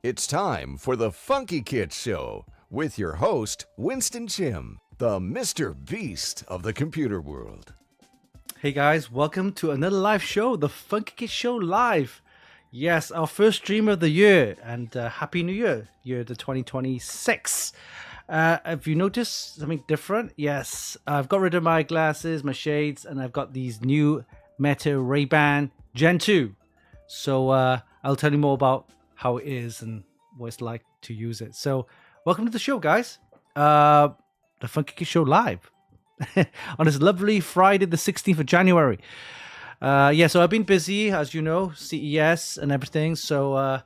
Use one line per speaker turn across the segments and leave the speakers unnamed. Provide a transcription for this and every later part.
It's time for the Funkykit Show with your host, Winston Chim, the Mr. Beast of the computer world.
Hey guys, welcome to another live show, the Funkykit Show Live. Yes, our first stream of the year, and Happy New Year, year the 2026. Have you noticed something different? Yes, I've got rid of my glasses, my shades, and I've got these new Meta Rayban Gen2. So I'll tell you more about how it is and what it's like to use it. So welcome to the show, guys. The Funkykit Show Live on this lovely Friday, the 16th of January. So I've been busy, as you know, CES and everything. So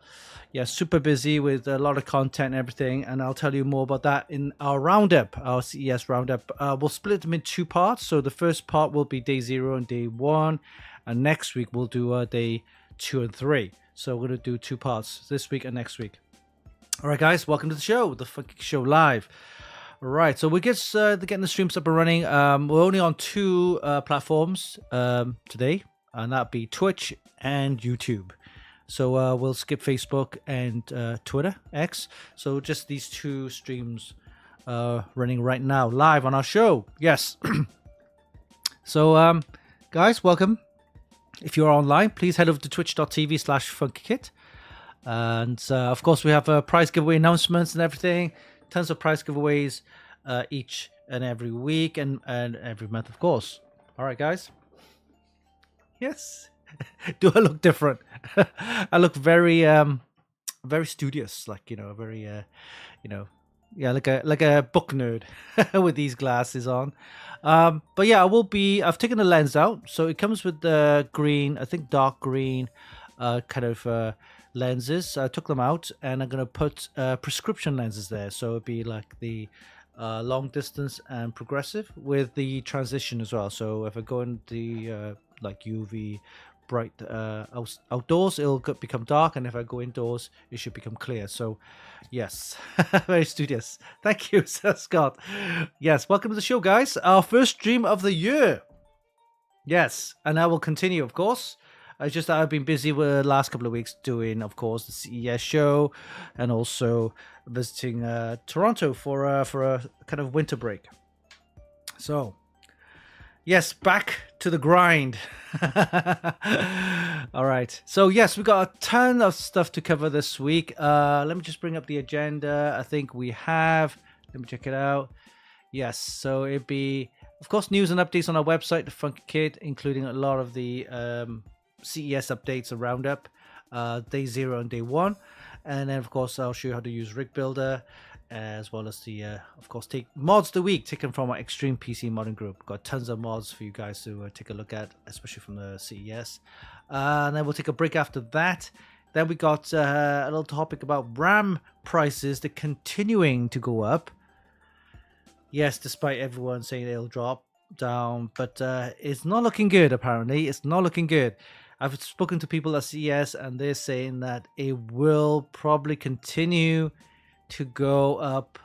super busy with a lot of content and everything. And I'll tell you more about that in our roundup, our CES roundup. We'll split them in two parts. So the first part will be day 0 and day 1. And next week we'll do day 2 and 3. So we're going to do two parts this week and next week. All right, guys, welcome to the show, the Funkykit Show Live. All right, so we're getting the streams up and running. We're only on two platforms today, and that'd be Twitch and YouTube. So we'll skip Facebook and Twitter, X. So just these two streams running right now, live on our show. Yes. So, guys, welcome. If you're online, please head over to twitch.tv/Funkykit. And, of course, we have prize giveaway announcements and everything. Tons of prize giveaways each and every week and every month, of course. All right, guys. Yes. Do I look different? I look very studious, like, very, like a book nerd with these glasses on. But yeah, I've taken the lens out. So it comes with the green, I think dark green lenses. I took them out and I'm going to put prescription lenses there. So it'd be like the long distance and progressive with the transition as well. So if I go in the like UV bright outdoors, it'll become dark, and if I go indoors it should become clear. So yes, very studious. Thank you, Sir Scott. Yes, welcome to the show, guys. Our first stream of the year. Yes, and I will continue, of course. It's just that I've been busy with the last couple of weeks doing, of course, the CES show, and also visiting Toronto for a kind of winter break. So yes, back to the grind. All right. So yes, we got a ton of stuff to cover this week. Let me just bring up the agenda. I think we have. Let me check it out. Yes. So it'd be, of course, news and updates on our website, the Funkykit, including a lot of the CES updates, a roundup, day 0 and day 1. And then, of course, I'll show you how to use Rig Builder, as well as the, of course, take mods of the week taken from our Extreme PC modding group. Got tons of mods for you guys to take a look at, especially from the CES. And then we'll take a break after that. Then we got a little topic about RAM prices. They're continuing to go up. Yes, despite everyone saying it'll drop down, but it's not looking good, apparently. It's not looking good. I've spoken to people at CES, and they're saying that it will probably continue to go up,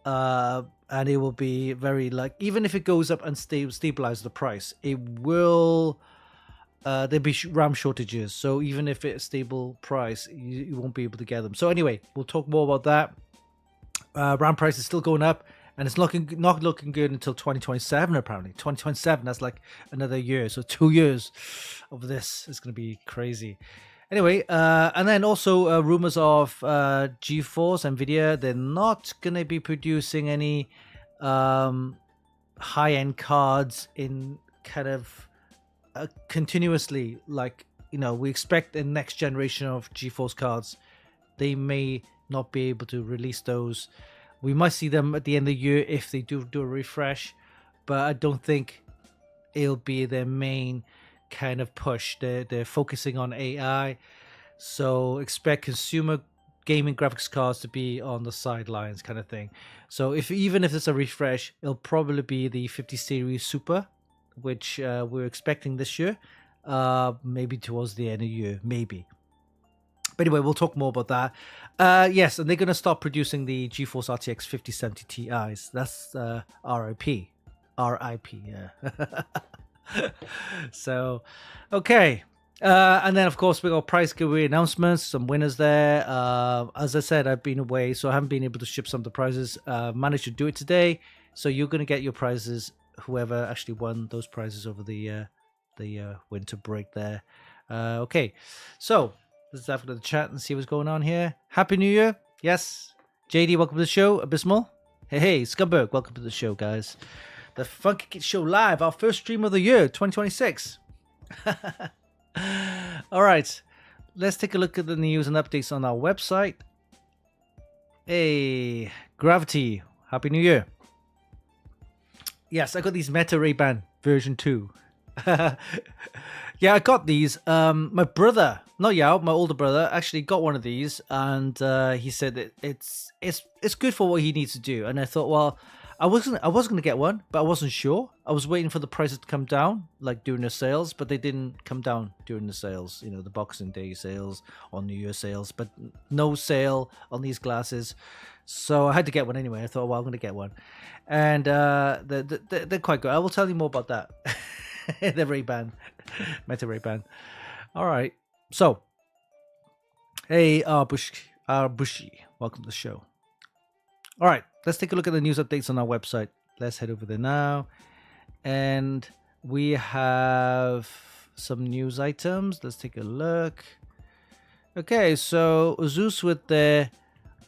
and it will be very, like, even if it goes up and stabilize the price, it will there'll be RAM shortages. So even if it's a stable price, you won't be able to get them. So anyway, we'll talk more about that. RAM price is still going up, and it's not looking good until 2027, apparently. 2027, that's like another year. So 2 years of this is going to be crazy. Anyway, and then also rumors of GeForce, NVIDIA. They're not going to be producing any high-end cards in kind of continuously. Like, we expect the next generation of GeForce cards. They may not be able to release those. We might see them at the end of the year if they do a refresh, but I don't think it'll be their main kind of push. They're focusing on AI, so expect consumer gaming graphics cards to be on the sidelines, kind of thing. So even if it's a refresh, it'll probably be the 50 series Super, which we're expecting this year, maybe towards the end of the year, maybe. But anyway, we'll talk more about that. Yes, and they're going to start producing the GeForce RTX 5070 Ti's. That's RIP. RIP, yeah. So, okay. And then, of course, we got prize giveaway announcements, some winners there. As I said, I've been away, so I haven't been able to ship some of the prizes. Managed to do it today, so you're going to get your prizes. Whoever actually won those prizes over the winter break there. Okay, so let's have a little chat and see what's going on here. Happy New Year! Yes, JD, welcome to the show. Abysmal, hey, Scumberg, welcome to the show, guys. The Funkykit Show live, our first stream of the year, 2026. All right, let's take a look at the news and updates on our website. Hey, Gravity, Happy New Year. Yes, I got these Meta Rayban version 2. Yeah, I got these. My brother, not Yao, my older brother, actually got one of these, and he said that it's good for what he needs to do. And I thought, well, I was gonna get one, but I wasn't sure. I was waiting for the prices to come down, like during the sales, but they didn't come down during the sales. You know, the Boxing Day sales or New Year sales, but no sale on these glasses. So I had to get one anyway. I thought, well, I'm gonna get one, and they're quite good. I will tell you more about that. The Ray-Ban, Meta Ray-Ban. All right, so hey, Bushi, welcome to the show. All right, let's take a look at the news updates on our website. Let's head over there now. And we have some news items. Let's take a look. Okay, so Zeus with their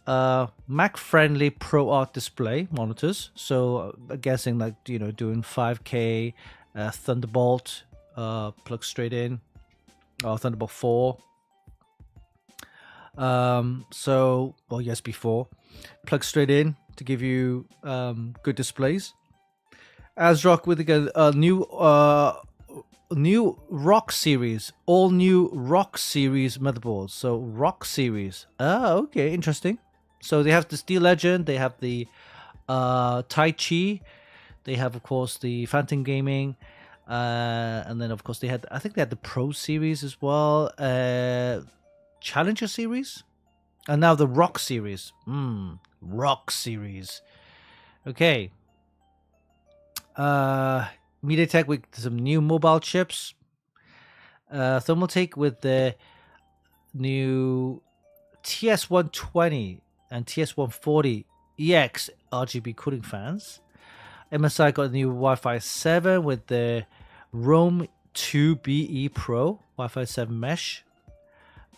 Mac-friendly Pro Art display monitors. So I'm guessing like, you know, doing 5K, Thunderbolt, plug straight in, or Thunderbolt 4. So, well, yes, before. Plug straight in to give you good displays. ASRock with a new Rock series, all new Rock series motherboards. So Rock series. Okay, interesting. So they have the Steel Legend, they have the Tai Chi, they have of course the Phantom Gaming, and then of course they had, I think they had the Pro series as well, Challenger series, and now the Rock series. Rock series. Okay. MediaTek with some new mobile chips. Thermaltake with the new TS120 and TS140 EX RGB cooling fans. MSI got a new Wi-Fi 7 with the Roam 2BE Pro Wi-Fi 7 mesh.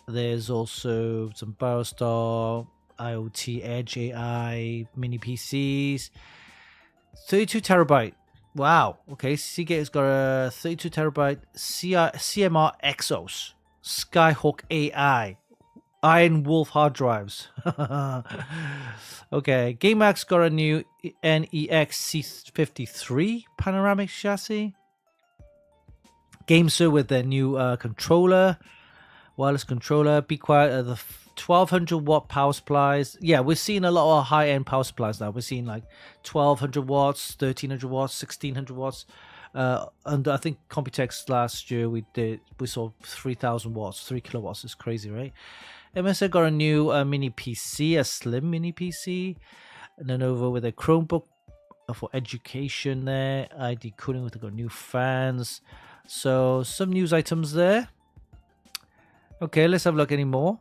There's also some Biostar IoT Edge AI mini PCs. 32 terabyte. Wow. Okay, Seagate's got a 32 terabyte CMR Exos Skyhawk AI Iron Wolf hard drives. Okay, GameX got a new NEX C53 panoramic chassis. GameSir with their new controller, wireless controller. Be Quiet, the 1200 watt power supplies. Yeah, we're seeing a lot of high end power supplies now. We're seeing like 1200 watts, 1300 watts, 1600 watts. And I think Computex last year we saw 3000 watts, 3 kilowatts. It's crazy, right? MSI got a new mini PC, a slim mini PC. And then over with a Chromebook for education there. ID Cooling with got new fans. So some news items there. Okay, let's have a look anymore.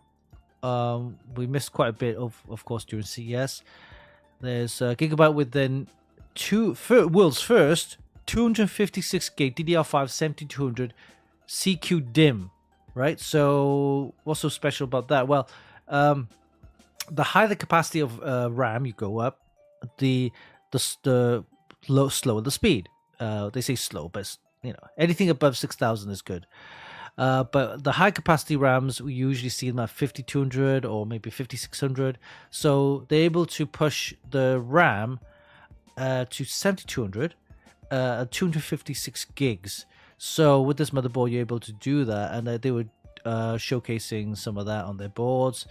We missed quite a bit of course during CES. There's Gigabyte with the world's first 256 gig DDR5 7200 CQ DIMM, right? So what's so special about that? Well, the higher the capacity of RAM you go up, the slower the speed. They say slow, but you know, anything above 6000 is good. But the high capacity RAMs, we usually see them at 5200 or maybe 5600. So they're able to push the RAM to 7200, 256 gigs. So with this motherboard, you're able to do that. And they were showcasing some of that on their boards.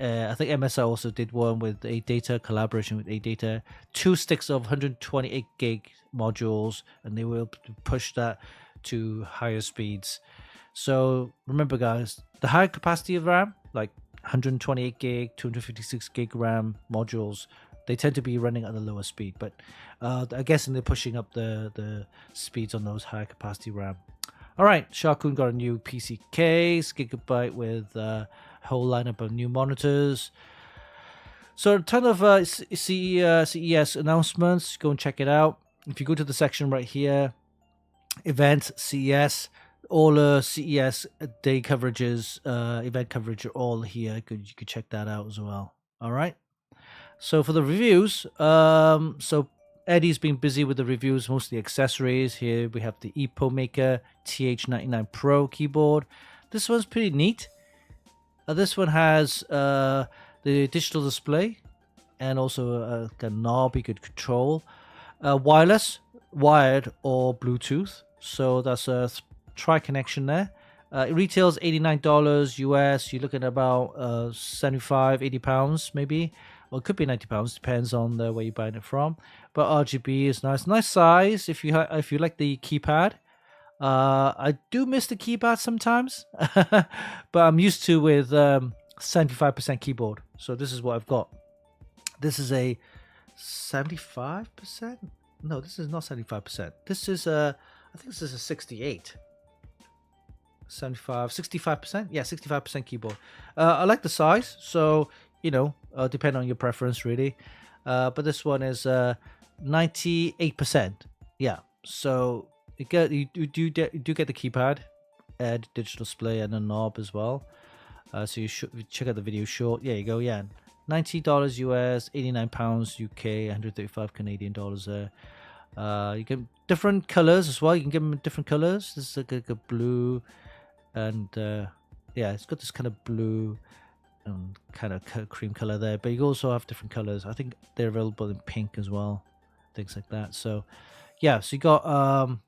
I think MSI also did one with AData, collaboration with AData. 2 sticks of 128 gig modules, and they were able to push that to higher speeds. So remember, guys, the higher capacity of RAM, like 128 gig, 256 gig RAM modules, they tend to be running at a lower speed. But I guess they're pushing up the speeds on those higher capacity RAM. All right, Shakun got a new PC case, Gigabyte with a whole lineup of new monitors. So a ton of CES announcements. Go and check it out. If you go to the section right here, events, CES, all CES day coverages, event coverage are all here. You could check that out as well. All right. So for the reviews, so Eddie's been busy with the reviews, mostly accessories. Here we have the Ep.365 TH99 Pro keyboard. This one's pretty neat. This one has the digital display and also a knob you could control. Wireless, wired, or Bluetooth. So that's a tri-connection there. It retails $89 US. You're looking at about 75, 80 pounds maybe. Well, it could be 90 pounds, depends on where you're buying it from. But RGB is nice size if you like the keypad. I do miss the keypad sometimes, but I'm used to with 75% keyboard. So this is what I've got. This is a 75%. No, this is not 75%. This is I think this is a 68. 65%. Yeah, 65% keyboard. I like the size, so depend on your preference really. But this one is 98%. Yeah, so you do get the keypad, add digital display and a knob as well. So you should check out the video short. Yeah, you go. Yeah, $90 US, 89 pounds UK, 135 Canadian dollars there. You get different colors as well. You can give them different colors. This is like a blue, and yeah, it's got this kind of blue and kind of cream color there. But you also have different colors. I think they're available in pink as well, things like that. So yeah, so you got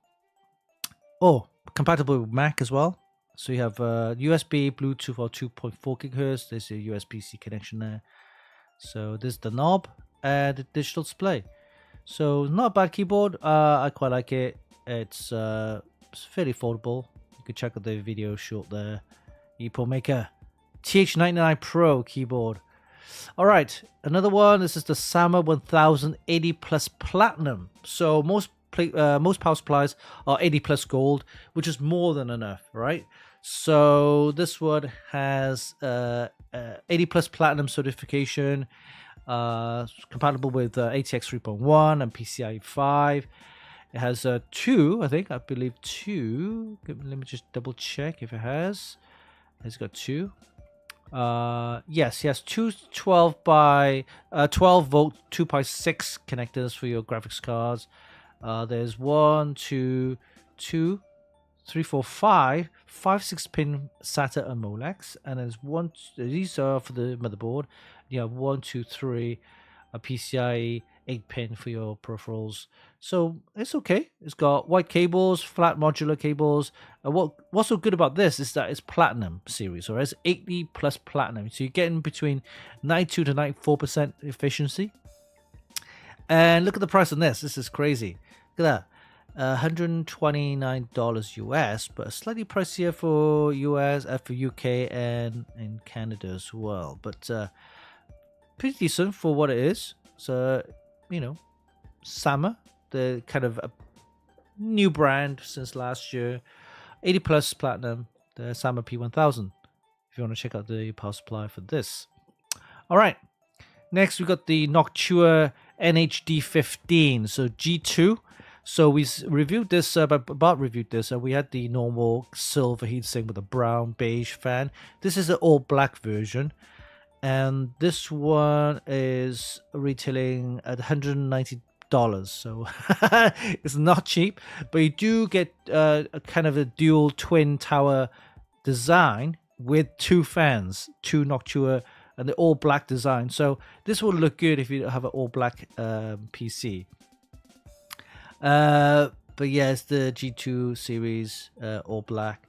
compatible with Mac as well. So you have USB, Bluetooth or 2.4 gigahertz. There's a USB-C connection there. So there's the knob and the digital display. So not a bad keyboard. I quite like it. It's fairly affordable. You can check out the video short there. Ep.365 TH99 Pro keyboard. All right, another one. This is the Sama 1080 Plus Platinum. So most power supplies are 80 plus gold, which is more than enough, right? So this one has 80 plus platinum certification, compatible with ATX 3.1 and PCIe 5. It has two. Let me just double check if it has. It's got two. Yes, he has two 12 volt 2x6 connectors for your graphics cards. There's 1, 2, 5 6-pin SATA and Molex, and there's these are for the motherboard. You have 1, 2, 3 a PCIe 8-pin for your peripherals. So it's okay. It's got white cables, flat modular cables. What's so good about this is that it's platinum series, or it's 80 plus platinum. So you're getting between 92 to 94% efficiency. And look at the price on this. This is crazy. Look at that. $129 US, but slightly pricier for US, for UK and in Canada as well. But pretty decent for what it is. So, Sama, the kind of a new brand since last year, 80 plus platinum, the Sama P1000. If you want to check out the power supply for this. All right. Next, we got the Noctua NHD15, so G2. So we reviewed this, and we had the normal silver heatsink with a brown beige fan. This is the all black version, and this one is retailing at $190. So it's not cheap, but you do get a kind of a dual twin tower design with two fans, two Noctua, and the all black design. So this will look good if you have an all black PC. But yeah, it's the G2 series, all black,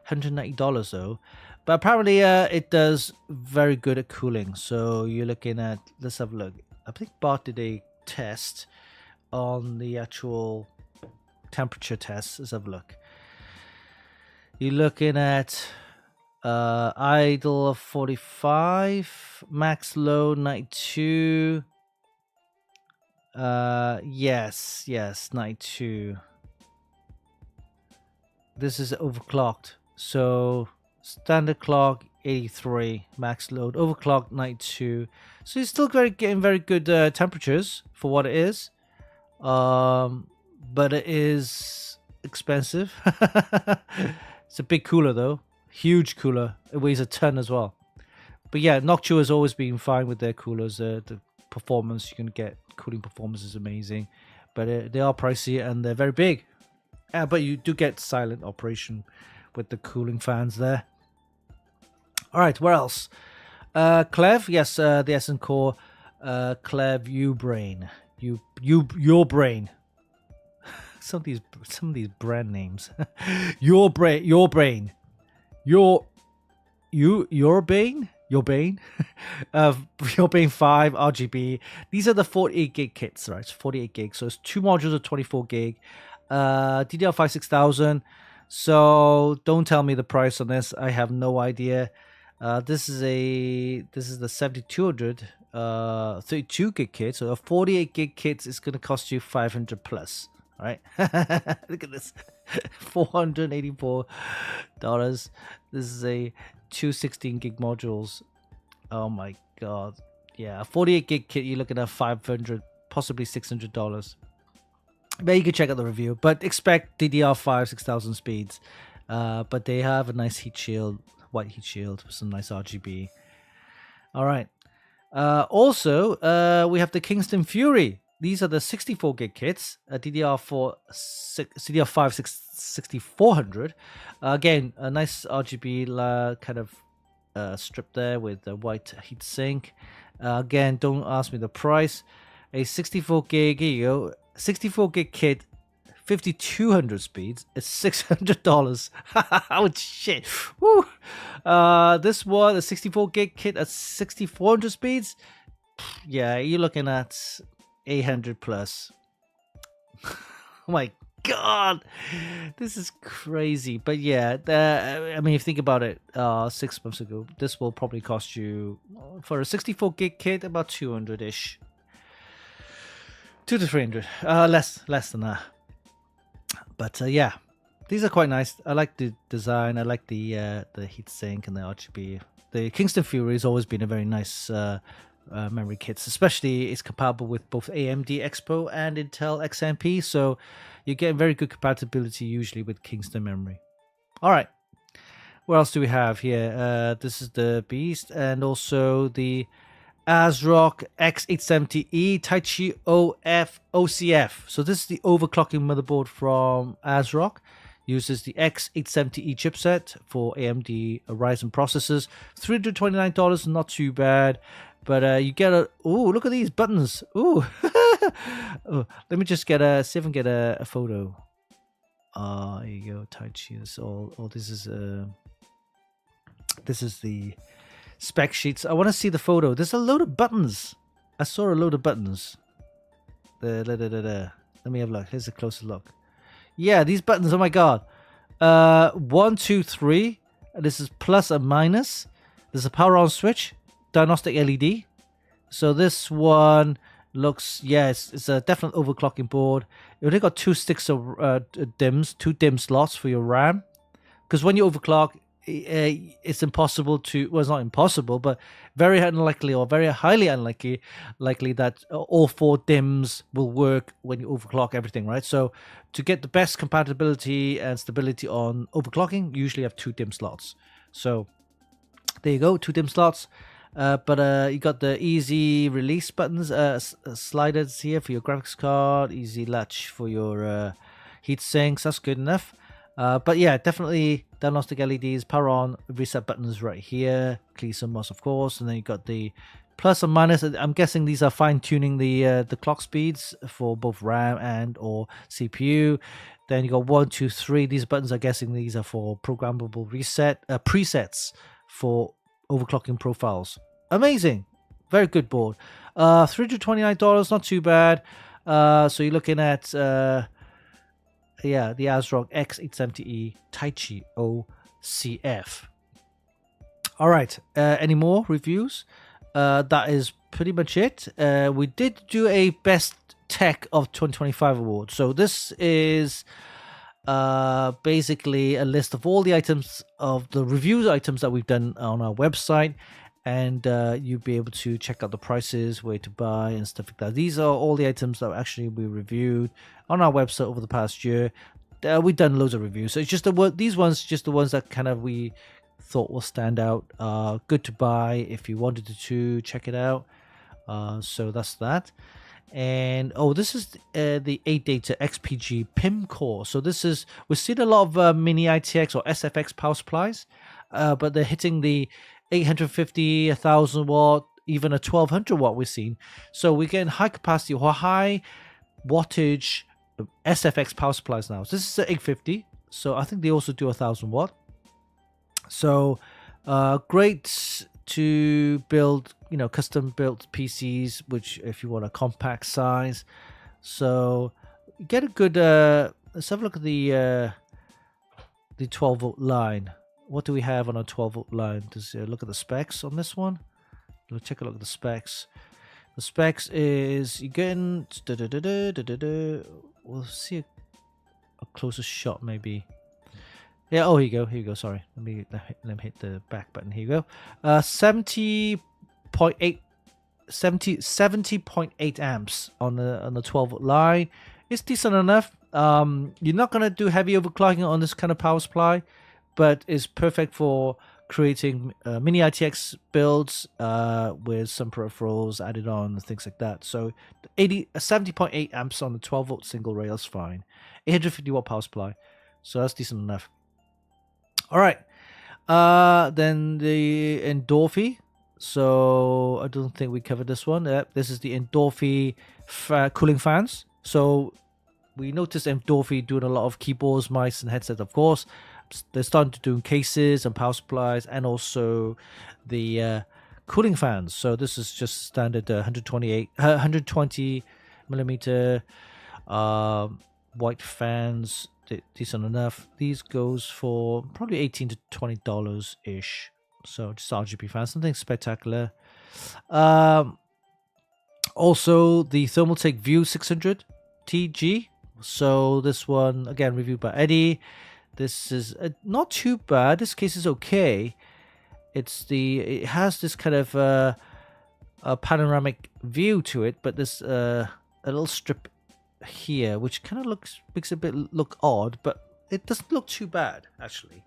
$190 though. But apparently it does very good at cooling. So you're looking at, let's have a look. I think Bart did a test on the actual temperature test. Let's have a look. You're looking at idle of 45, max low 92. Yes, 92. this is overclocked. So standard clock 83, max load, overclocked 92. So you're still getting very good temperatures for what it is. But it is expensive. It's a big cooler though, huge cooler. It weighs a ton as well. But yeah, Noctua has always been fine with their coolers. The performance you can get, cooling performance is amazing, but they are pricey and they're very big. But you do get silent operation with the cooling fans there. All right, where else? Clev, yes, the Essence Core Clev Ubrain, your brain. Some of these brand names. your brain, your bane. Your bane. Your bane 5 RGB. These are the 48 gig kits, right? It's 48 gig, so it's 2 modules of 24 gig. DDR5 6000. So don't tell me the price on this. I have no idea. This is the 7200 32 gig kit. So a 48 gig kit is going to cost you 500 plus. All right. Look at this. $484. This is a 216 gig modules. Oh my god. Yeah, a 48 gig kit, you're looking at $500, possibly $600. But you can check out the review. But expect DDR5 6000 speeds. But they have a nice heat shield, white heat shield with some nice RGB. All right. Also, we have the Kingston Fury. These are the 64 gig kits, DDR5 6400. Again, a nice RGB kind of strip there with the white heatsink. Again, don't ask me the price. A 64 gig, here you go, 64 gig kit, 5200 speeds. It's $600. Oh shit! Woo! This one, a 64 gig kit at 6400 speeds. Yeah, you're looking at 800 plus. Oh my god, this is crazy. But yeah, I mean, if you think about it, 6 months ago, this will probably cost you for a 64 gig kit about 200-ish, 200 to 300, less than that. But yeah, these are quite nice. I like the design. I like the heatsink and the RGB. The Kingston Fury has always been a very nice memory kits, especially it's compatible with both AMD Expo and Intel XMP, so you get very good compatibility usually with Kingston memory. All right, what else do we have here? This is the Beast, and also the ASRock X870E Taichi OCF. So this is the overclocking motherboard from ASRock. Uses the X870E chipset for AMD Ryzen processors. $329, not too bad. But you get a... Oh, look at these buttons. Ooh. Oh, let me just see if I can get a photo. Here you go, Taichi. This is the spec sheets. I want to see the photo. There's a load of buttons. I saw a load of buttons. Let me have a look. Here's a closer look. Yeah, these buttons. Oh my god. 1, 2, 3. This is plus and minus. There's a power on switch. Diagnostic LED. So this one looks, yeah, it's a definite overclocking board. It only got 2 sticks of DIMMs, 2 DIMM slots for your RAM. Because when you overclock, it's impossible to, well, it's not impossible, but very unlikely or very highly unlikely that all 4 DIMMs will work when you overclock everything, right? So to get the best compatibility and stability on overclocking, you usually have 2 DIMM slots. So there you go, 2 DIMM slots. But you got the easy release buttons, sliders here for your graphics card, easy latch for your heat sinks. That's good enough. But yeah, definitely diagnostic LEDs, power on, reset buttons right here, clear some MOS of course, and then you got the plus and minus. I'm guessing these are fine tuning the clock speeds for both RAM and or CPU. Then you got 1, 2, 3. These buttons, I'm guessing these are for programmable presets for overclocking profiles. Amazing, very good board. $329, not too bad. So you're looking at yeah, the ASRock X870E Taichi OCF. All right, any more reviews? That is pretty much it. We did do a best tech of 2025 award. So this is basically a list of all the items of the reviews items that we've done on our website, and you'll be able to check out the prices, where to buy, and stuff like that. These are all the items that actually we reviewed on our website over the past year. We've done loads of reviews, so it's just these ones, just the ones that kind of we thought will stand out. Good to buy if you wanted to check it out. So that's that. And this is the 8-data XPG PIM core. So this is, we've seen a lot of mini ITX or SFX power supplies, but they're hitting the 850, 1000 watt, even a 1200 watt we've seen. So we're getting high capacity or high wattage SFX power supplies now. So this is the 850. So I think they also do 1000 watt. So great to build, custom built PCs, which if you want a compact size. So get a good let's have a look at the 12 volt line. What do we have on a 12 volt line? Does look at the specs on this one? Let's take a look at the specs. The specs is you're getting we'll see a closer shot maybe. Yeah, here you go, sorry. Let me hit the back button. Here you go. 70.8 amps on the 12 volt line. It's decent enough. You're not gonna do heavy overclocking on this kind of power supply, but it's perfect for creating mini ITX builds with some peripherals added on and things like that. So 70.8 amps on the 12 volt single rail is fine. 850 watt power supply, so that's decent enough. All right, then the Endorphi. So I don't think we covered this one. This is the Endorphi cooling fans. So we noticed Endorphi doing a lot of keyboards, mice, and headsets. Of course, they're starting to do cases and power supplies, and also the cooling fans. So this is just standard 120 millimeter white fans. Decent enough. These goes for probably $18 to $20 ish. So just RGB fans, something spectacular. Also the Thermaltake View 600 TG. So this one again reviewed by Eddie. This is not too bad. This case is okay. It has this kind of a panoramic view to it, but there's a little strip here which kind of makes it a bit look odd, but it doesn't look too bad actually.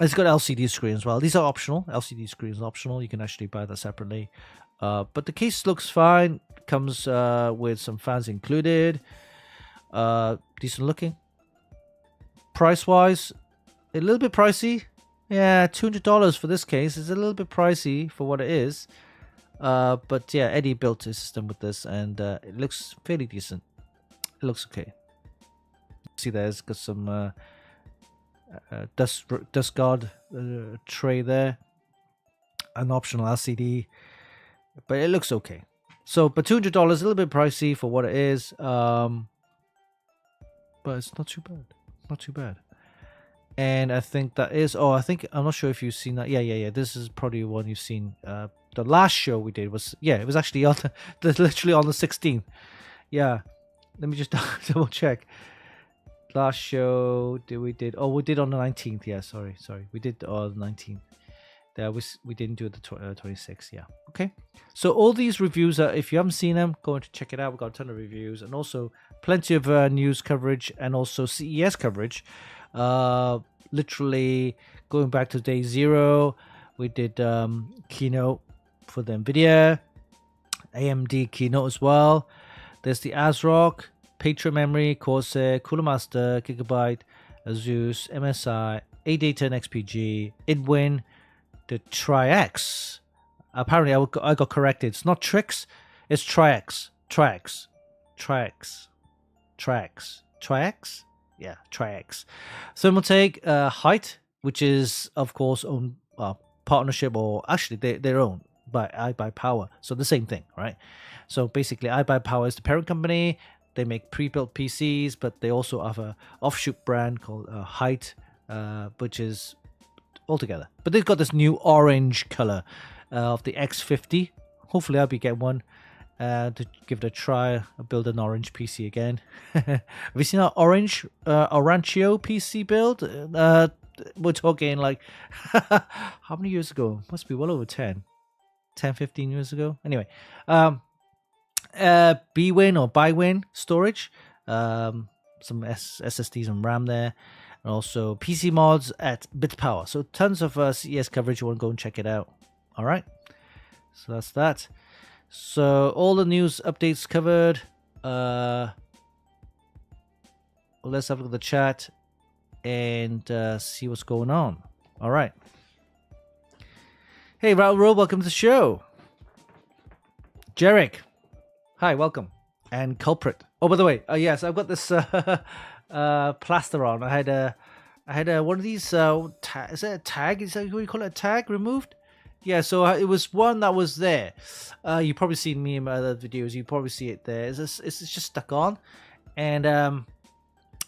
It's got LCD screen as well. These are optional. LCD screen is optional. You can actually buy that separately. But the case looks fine. Comes with some fans included. Decent looking. Price wise, a little bit pricey. Yeah, $200 for this case is a little bit pricey for what it is. But yeah, Eddie built a system with this, and it looks fairly decent. It looks okay. See, there's got some dust guard tray there, an optional LCD, but it looks okay. So, but $200, a little bit pricey for what it is. But it's not too bad. Not too bad. And I think that is. I'm not sure if you've seen that. Yeah. This is probably one you've seen. The last show we did was, it was actually on literally on the 16th. Yeah, let me just double check. Last show we did on the 19th. Yeah, sorry, we did on the 19th. We didn't do it the 26th. Yeah, okay. So all these reviews are, if you haven't seen them, go and check it out. We've got a ton of reviews and also plenty of news coverage and also CES coverage. Literally going back to day 0, we did keynote for the NVIDIA, AMD keynote as well. There's the ASRock, Patriot Memory, Corsair, Cooler Master, Gigabyte, Asus, MSI, 8-data and XPG, Idwin, the Tri-X. Apparently I got corrected. It's not Trix, it's Tri-X. Yeah, Tri-X. Thermaltake, Height, which is of course own partnership, or actually their own by iBuyPower. So the same thing, right? So basically iBuyPower is the parent company. They make pre-built PCs, but they also have a offshoot brand called Height, which is all together. But they've got this new orange color of the X50. Hopefully I'll be getting one. to give it a try. I'll build an orange PC again. Have you seen our orange Orancio PC build? We're talking like how many years ago? Must be well over 10, 15 years ago. Anyway, BWin or ByWin storage, some SSDs and RAM there, and also PC mods at BitPower. So tons of CES coverage. You want to go and check it out. All right, so that's that. So all the news updates covered. Let's have a look at the chat and see what's going on. All right. Hey, Raul, welcome to the show. Jarek, hi, welcome. And Culprit. Oh, by the way, yes, I've got this plaster on. I had one of these. Is that a tag? Is that what you call it? A tag removed? Yeah. So it was one that was there. You probably seen me in my other videos. You probably see it there. It's just stuck on, and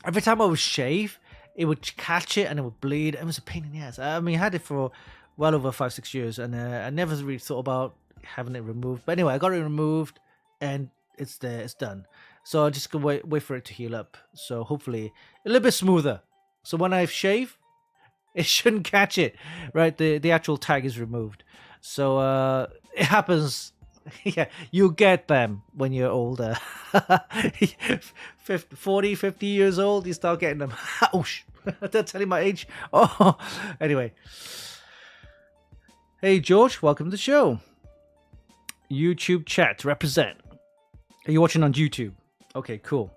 every time I would shave, it would catch it and it would bleed. It was a pain in the ass. I mean, I had it for well over 5-6 years, and I never really thought about having it removed. But anyway, I got it removed, and it's there. It's done. So I just gonna wait for it to heal up. So hopefully a little bit smoother. So when I shave, it shouldn't catch it. Right? The actual tag is removed. So it happens. Yeah, you get them when you're older. 40, 50 years old, you start getting them. Oh, don't tell you my age. Oh, anyway. Hey, George, welcome to the show. YouTube chat, represent. Are you watching on YouTube? Okay, cool.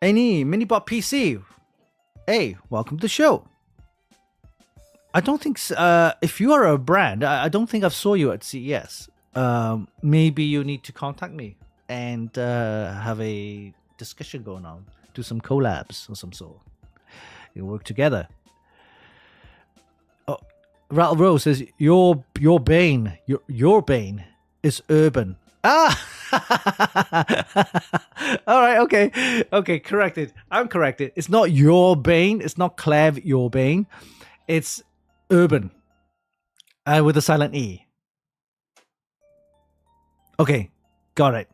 Any Minibot PC. Hey, welcome to the show. I don't think if you are a brand, I don't think I've saw you at CES. Maybe you need to contact me and have a discussion going on, do some collabs or some sort. You work together. Oh, Rattle Rose says your bane is urban. Ah, all right, okay, corrected. I'm corrected. It's not your bane. It's not Clev your bane. It's urban, with a silent E. Okay, got it.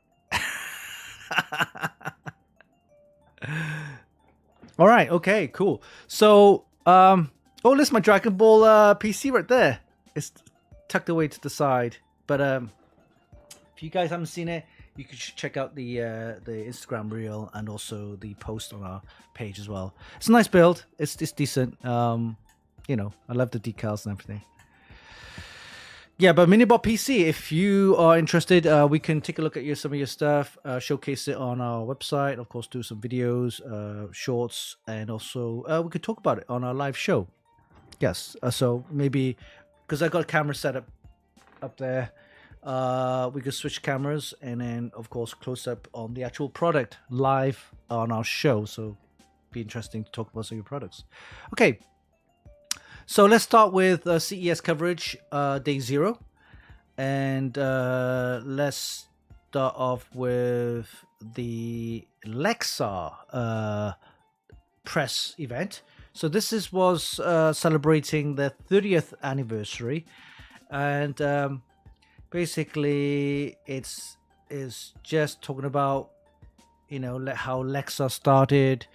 All right, okay, cool. So, oh, there's my Dragon Ball PC right there. It's tucked away to the side. But if you guys haven't seen it, you can check out the Instagram reel and also the post on our page as well. It's a nice build. It's decent. You know, I love the decals and everything. Yeah, but Minibot PC, if you are interested, we can take a look at some of your stuff, showcase it on our website, of course, do some videos, shorts, and also we could talk about it on our live show. Yes, so maybe, because I got a camera set up there, we could switch cameras and then, of course, close up on the actual product live on our show. So it'd be interesting to talk about some of your products. Okay. So let's start with CES coverage, day 0. And let's start off with the Lexar press event. So this was celebrating their 30th anniversary. And basically it's just talking about, you know, how Lexar started.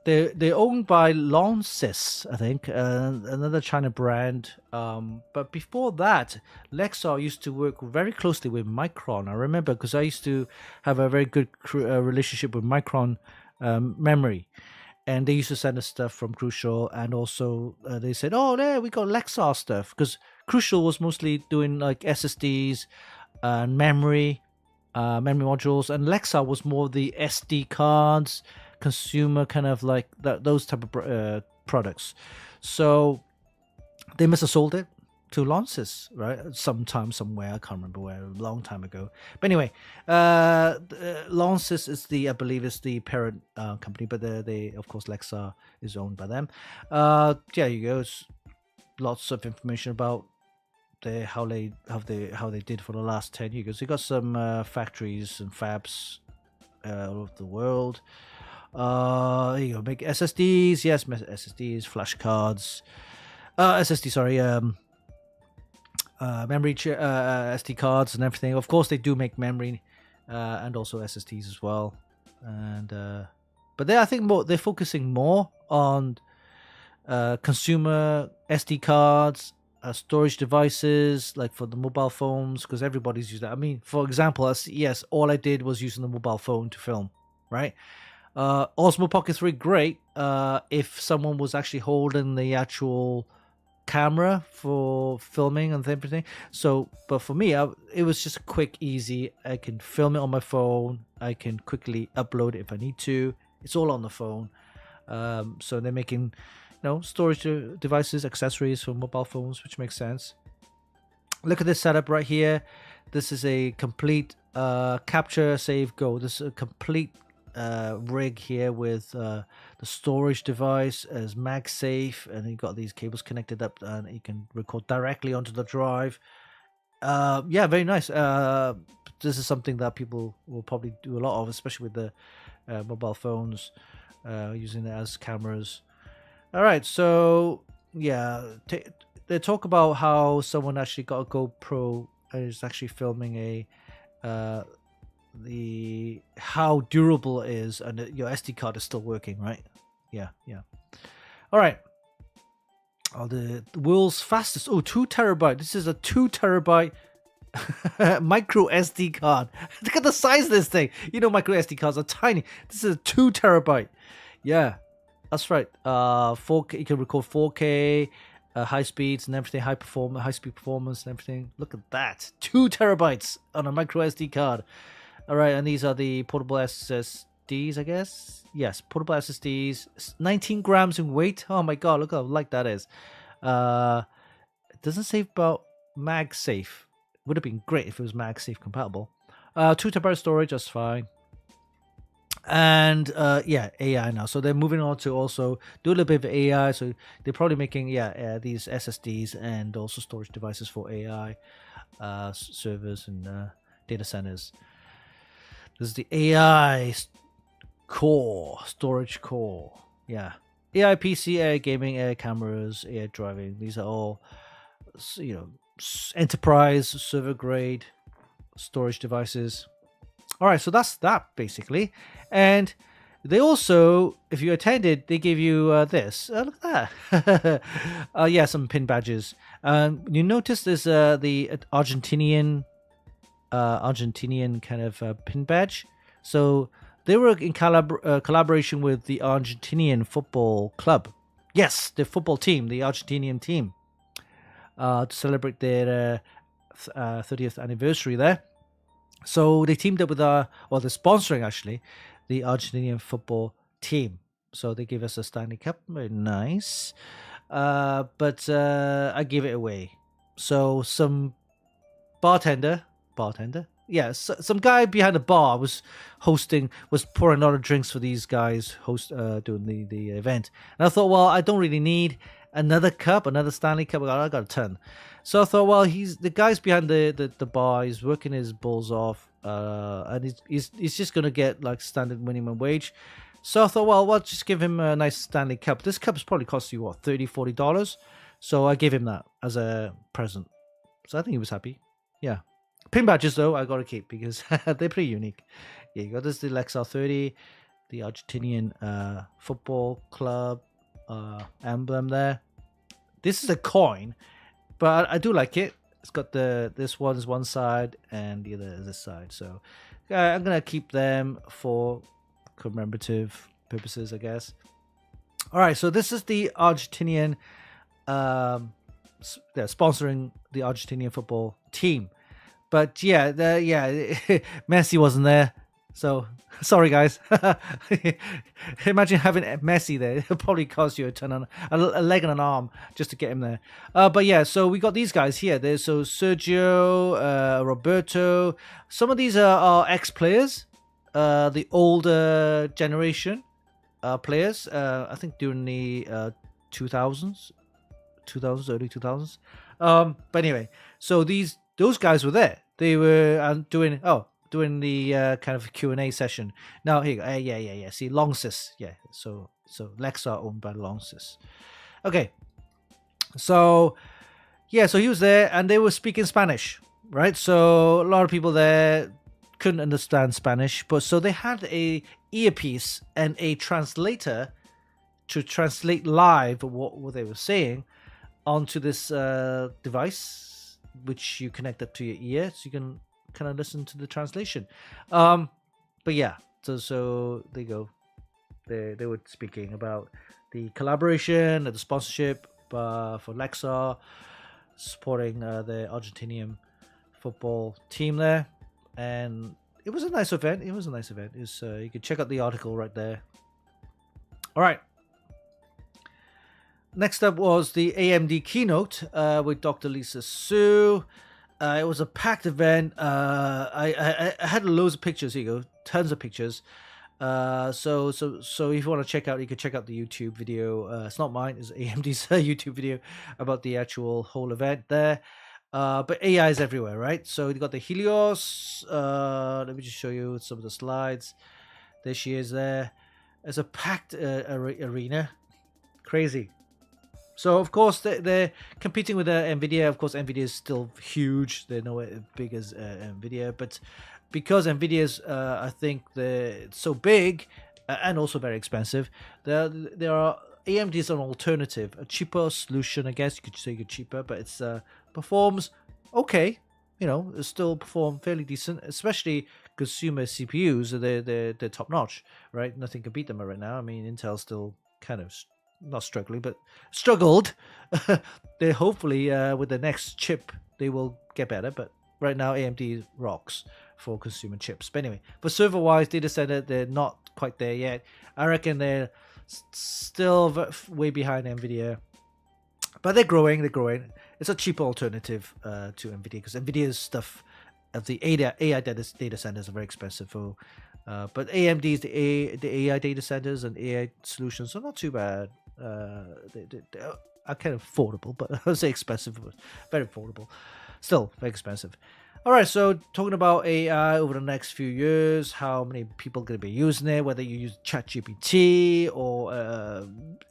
They're owned by Lonsys, I think, another China brand. But before that, Lexar used to work very closely with Micron. I remember because I used to have a very good relationship with Micron memory. And they used to send us stuff from Crucial. And also they said, oh, there, we got Lexar stuff. Because Crucial was mostly doing like SSDs and memory modules. And Lexar was more the SD cards, consumer kind of like those type of products. So they must have sold it to Lonsys, right? Sometime, somewhere, I can't remember where, a long time ago. But anyway, Lonsys is I believe is the parent company, but they of course Lexar is owned by them. Yeah, you go. It's lots of information about how they did for the last 10 years. They got some factories and fabs all over the world. There you go, big SSDs, yes, SSDs, flash cards, SSD, sorry, memory SD cards and everything. Of course, they do make memory and also SSDs as well. And but I think they're focusing more on consumer SD cards, storage devices, like for the mobile phones, because everybody's using that. I mean, for example, at CES, all I did was using the mobile phone to film, right? Osmo Pocket 3, great. If someone was actually holding the actual camera for filming and everything. So, but for me, it was just quick, easy. I can film it on my phone. I can quickly upload it if I need to. It's all on the phone. So they're making, storage devices, accessories for mobile phones, which makes sense. Look at this setup right here. This is a complete capture, save, go. This is a complete rig here with the storage device as MagSafe, and you got these cables connected up, and you can record directly onto the drive. Yeah, very nice. This is something that people will probably do a lot of, especially with the mobile phones, using it as cameras. All right, so yeah, they talk about how someone actually got a GoPro and is actually filming how durable it is, and your SD card is still working, right? Yeah. All right. The world's fastest. 2 terabyte. This is a 2 terabyte micro SD card. Look at the size of this thing. Micro SD cards are tiny. This is a 2 terabyte. Yeah, that's right. 4K. You can record 4K, high speeds and everything, high speed performance and everything. Look at that. 2 terabytes on a micro SD card. All right, and these are the portable SSDs, I guess. Yes, portable SSDs, 19 grams in weight. Oh my god, look how light that is. It doesn't say about MagSafe. Would have been great if it was MagSafe compatible. 2 terabyte storage, that's fine. And yeah, AI now. So they're moving on to also do a little bit of AI. So they're probably making these SSDs and also storage devices for AI servers and data centers. This is the AI storage core. Yeah. AI PC, AI gaming, AI cameras, AI driving. These are all, enterprise server grade storage devices. All right, so that's that basically. And they also, if you attended, they give you this. Look at that. Some pin badges. You notice there's the Argentinian kind of pin badge. So they were in collaboration with the Argentinian football club. Yes, the football team, the Argentinian team, to celebrate their 30th anniversary there. So they teamed up with they're sponsoring actually the Argentinian football team. So they gave us a Stanley Cup, very nice. But I gave it away. So some bartender, some guy behind the bar was pouring a lot of drinks for these guys doing the event. And I thought, well, I don't really need another Stanley Cup. I got a ton. So I thought, well, the guy's behind the bar. He's working his balls off, and he's just gonna get like standard minimum wage. So I thought, well, just give him a nice Stanley Cup. This cup's probably cost you what, $30-$40. So I gave him that as a present. So I think he was happy. Yeah. Pin badges though, I gotta keep because they're pretty unique. Yeah, you got this the Lexar 30, the Argentinian football club emblem there. This is a coin, but I do like it. It's got this one's one side and the other is this side. So I'm gonna keep them for commemorative purposes, I guess. All right, so this is the Argentinian sponsoring the Argentinian football team. But Messi wasn't there. So sorry, guys. Imagine having Messi there. It'll probably cost you a ton a leg and an arm just to get him there. But yeah, so we got these guys here. There's Sergio, Roberto. Some of these are ex-players, the older generation players. I think during the 2000s, early 2000s. But anyway, so those guys were there. They were doing the kind of Q&A session. Now here, yeah. See, Longsys, yeah. So Lexar owned by Longsys. Okay, so Yeah, so he was there, and they were speaking Spanish, right? So a lot of people there couldn't understand Spanish, but so they had a earpiece and a translator to translate live what they were saying onto this device, which you connect up to your ear, so you can kind of listen to the translation. But yeah, so there you go. They were speaking about the collaboration and the sponsorship for Lexar, supporting the Argentinian football team there, and it was a nice event. It was you can check out the article right there. All right. Next up was the AMD keynote with Dr. Lisa Su. It was a packed event. I had loads of pictures. Here you go, tons of pictures. So if you want to check out, you can check out the YouTube video. It's not mine; it's AMD's YouTube video about the actual whole event there. But AI is everywhere, right? So you got the Helios. Let me just show you some of the slides. There she is. There. It's a packed arena. Crazy. So of course they're competing with Nvidia. Of course Nvidia is still huge. They're nowhere as big as Nvidia, but because Nvidia's I think they're so big and also very expensive, there are AMD is an alternative, a cheaper solution. I guess you could say cheaper, but it's performs okay. You know, it still perform fairly decent, especially consumer CPUs. They're top notch, right? Nothing can beat them right now. I mean, Intel's still kind of not struggling, but struggled. They hopefully with the next chip they will get better, but right now AMD rocks for consumer chips. But anyway, for server wise, data center, they're not quite there yet. I reckon they're still way behind Nvidia, but they're growing. It's a cheaper alternative to Nvidia, because Nvidia's stuff of the AI data centers are very expensive. For but AMD's the AI data centers and AI solutions are not too bad. They are kind of affordable, but I would say expensive, but very affordable. Still very expensive. All right, so talking about AI over the next few years, how many people are going to be using it, whether you use ChatGPT or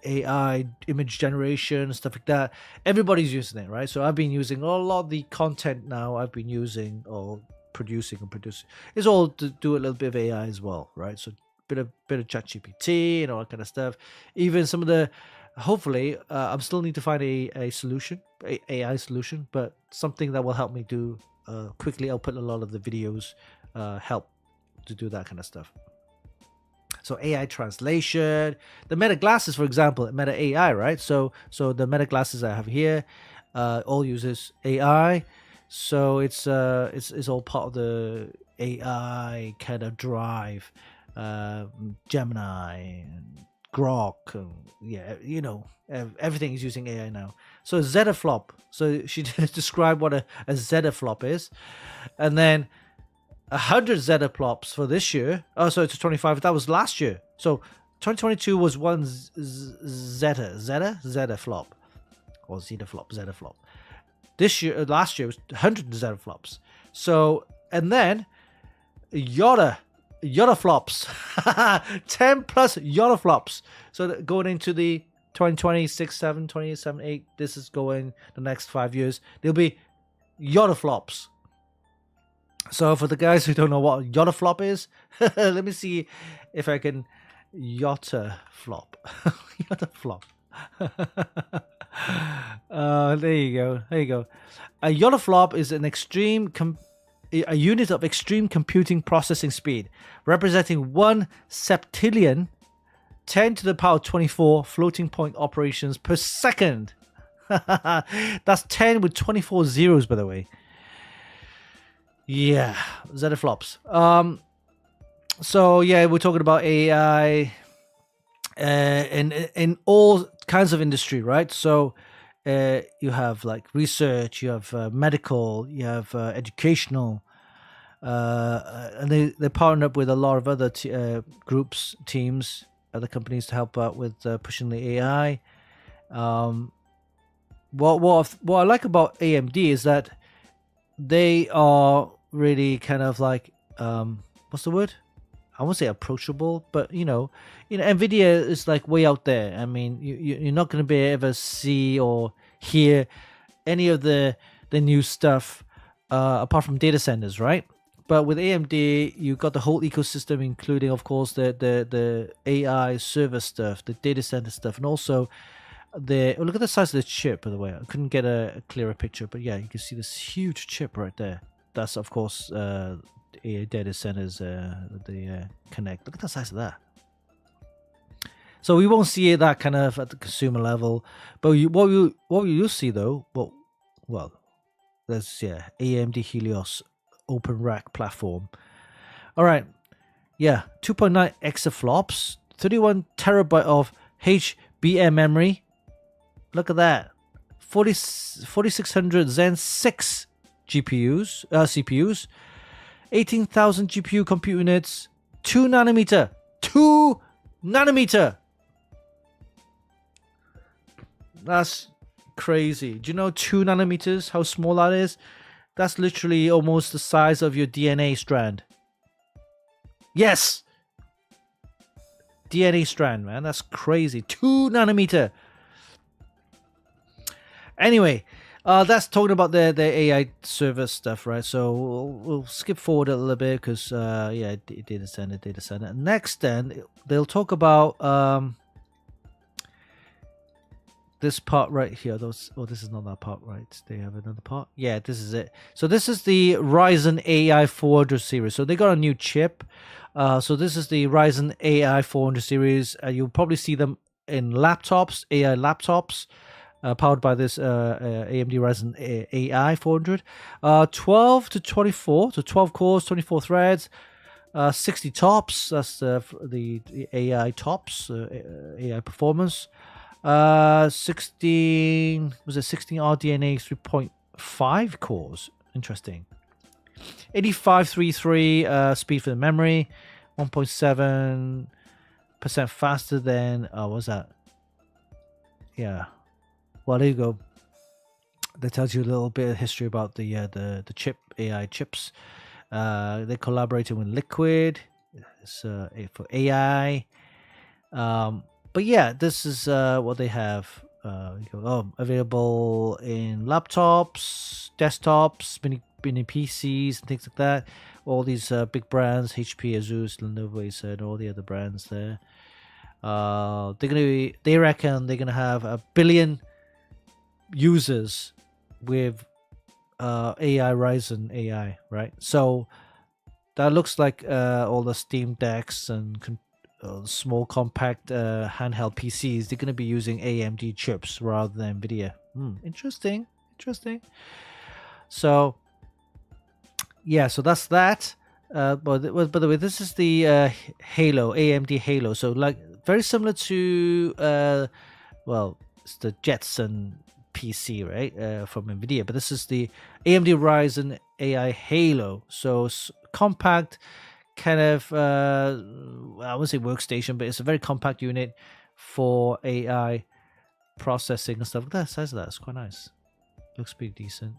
AI image generation, stuff like that. Everybody's using it, right? So I've been using a lot of the content now I've been using or producing. It's all to do a little bit of AI as well, right? So bit of ChatGPT and all that kind of stuff. Even some of the, hopefully, I'm still need to find a solution, AI solution, but something that will help me do quickly output a lot of the videos, help to do that kind of stuff. So AI translation, the Meta glasses, for example, Meta AI, right? So the Meta glasses I have here all uses AI. So it's all part of the AI kind of drive. Gemini, and Grok, yeah, you know, everything is using AI now. So zettaflop. So she described what a zettaflop is, and then 100 zettaflops for this year. Oh, so it's 25. That was last year. So 2022 was one zettaflop or zettaflop. This year, last year was 100 zettaflops. So and then yottaflops, 10 plus yottaflops. So going into the 2026, 7, 27, 8, this is going the next 5 years. There'll be yottaflops. So for the guys who don't know what yottaflop is, let me see if I can yottaflop. Yottaflop. There you go. A yottaflop is an a unit of extreme computing processing speed, representing 1 septillion 10 to the power 24 floating point operations per second. That's 10 with 24 zeros, by the way. Yeah, zettaflops. So yeah, we're talking about AI in all kinds of industry, right? So you have like research, you have medical, you have educational, and they partner up with a lot of other groups, teams, other companies to help out with pushing the AI. What I like about AMD is that they are really kind of like what's the word? I won't say approachable, but you know, Nvidia is like way out there. I mean, you're not going to be ever see or hear any of the new stuff apart from data centers, right? But with AMD, you got the whole ecosystem, including, of course, the AI server stuff, the data center stuff, and also look at the size of the chip. By the way, I couldn't get a clearer picture, but yeah, you can see this huge chip right there. That's, of course, AI data centers. The Connect. Look at the size of that. So we won't see that kind of at the consumer level, but what you'll see though, well, there's AMD Helios Open Rack platform. All right, 2.9 exaflops, 31 terabyte of HBM memory. Look at that, 4600 Zen 6 CPUs, 18,000 GPU compute units, 2 nanometer. That's crazy. Do you know 2 nanometers, how small that is? That's literally almost the size of your DNA strand. Yes! DNA strand, man. That's crazy. 2 nanometer. Anyway, that's talking about the AI server stuff, right? So we'll skip forward a little bit because, data center. Next, then, they'll talk about this part right here. This is not that part, right? They have another part. Yeah, this is it. So this is the Ryzen AI 400 series. So they got a new chip. So this is the Ryzen AI 400 series. You'll probably see them in laptops, AI laptops, powered by this AMD Ryzen AI 400. 12 to 24, so 12 cores, 24 threads, 60 tops. That's the AI tops, AI performance. 16 RDNA 3.5 cores. Interesting. 8533 speed for the memory, 1.7% faster than what was that? Yeah. Well, there you go. That tells you a little bit of history about the chip, AI chips. They collaborated with Liquid. It's for AI. But yeah, this is what they have. Available in laptops, desktops, mini PCs, and things like that. All these big brands, HP, Asus, Lenovo, and all the other brands there. They reckon they're gonna have 1 billion users with AI Ryzen AI, right? So that looks like all the Steam Decks and small compact handheld PCs, they're going to be using AMD chips rather than NVIDIA. Interesting. So yeah, so that's that. But by the way, this is the Halo, AMD Halo. So like very similar to it's the Jetson PC, right? From NVIDIA, but this is the AMD Ryzen AI Halo. So compact, kind of I wouldn't say workstation, but it's a very compact unit for AI processing and stuff. Look at that size of that. It's quite nice. Looks pretty decent.